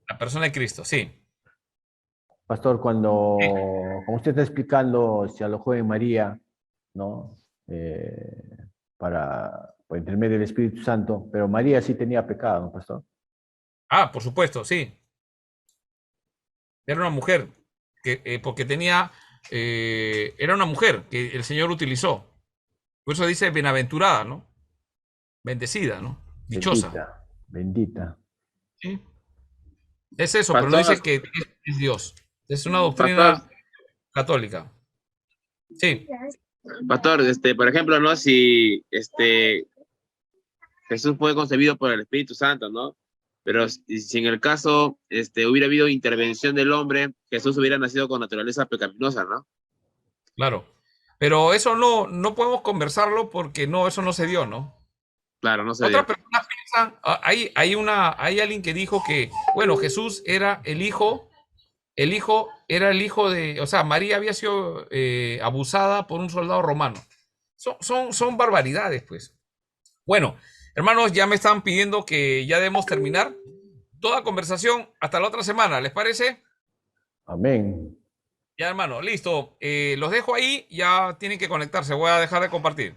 La persona de Cristo, sí. Pastor, como usted está explicando, se alojó en María, ¿no? Por intermedio del Espíritu Santo, pero María sí tenía pecado, ¿no, pastor? Ah, por supuesto, sí. Era una mujer, porque era una mujer que el Señor utilizó. Por eso dice bienaventurada, ¿no? Bendecida, ¿no? Dichosa. Bendita. ¿Sí? Es eso, Pastor, pero no dice que es Dios. Es una doctrina católica. Sí. Pastor, por ejemplo, ¿no? Si Jesús fue concebido por el Espíritu Santo, ¿no? Pero si en el caso hubiera habido intervención del hombre, Jesús hubiera nacido con naturaleza pecaminosa, ¿no? Claro. Pero eso no podemos conversarlo porque eso no se dio, ¿no? Claro, no se Otra dio. persona piensa, hay alguien que dijo que, bueno, Jesús era el hijo era el hijo de, o sea, María había sido abusada por un soldado romano. Son barbaridades, pues. Bueno, hermanos, ya me están pidiendo que ya debemos terminar. Toda conversación hasta la otra semana, ¿les parece? Amén. Ya, hermano, listo. Los dejo ahí, ya tienen que conectarse. Voy a dejar de compartir.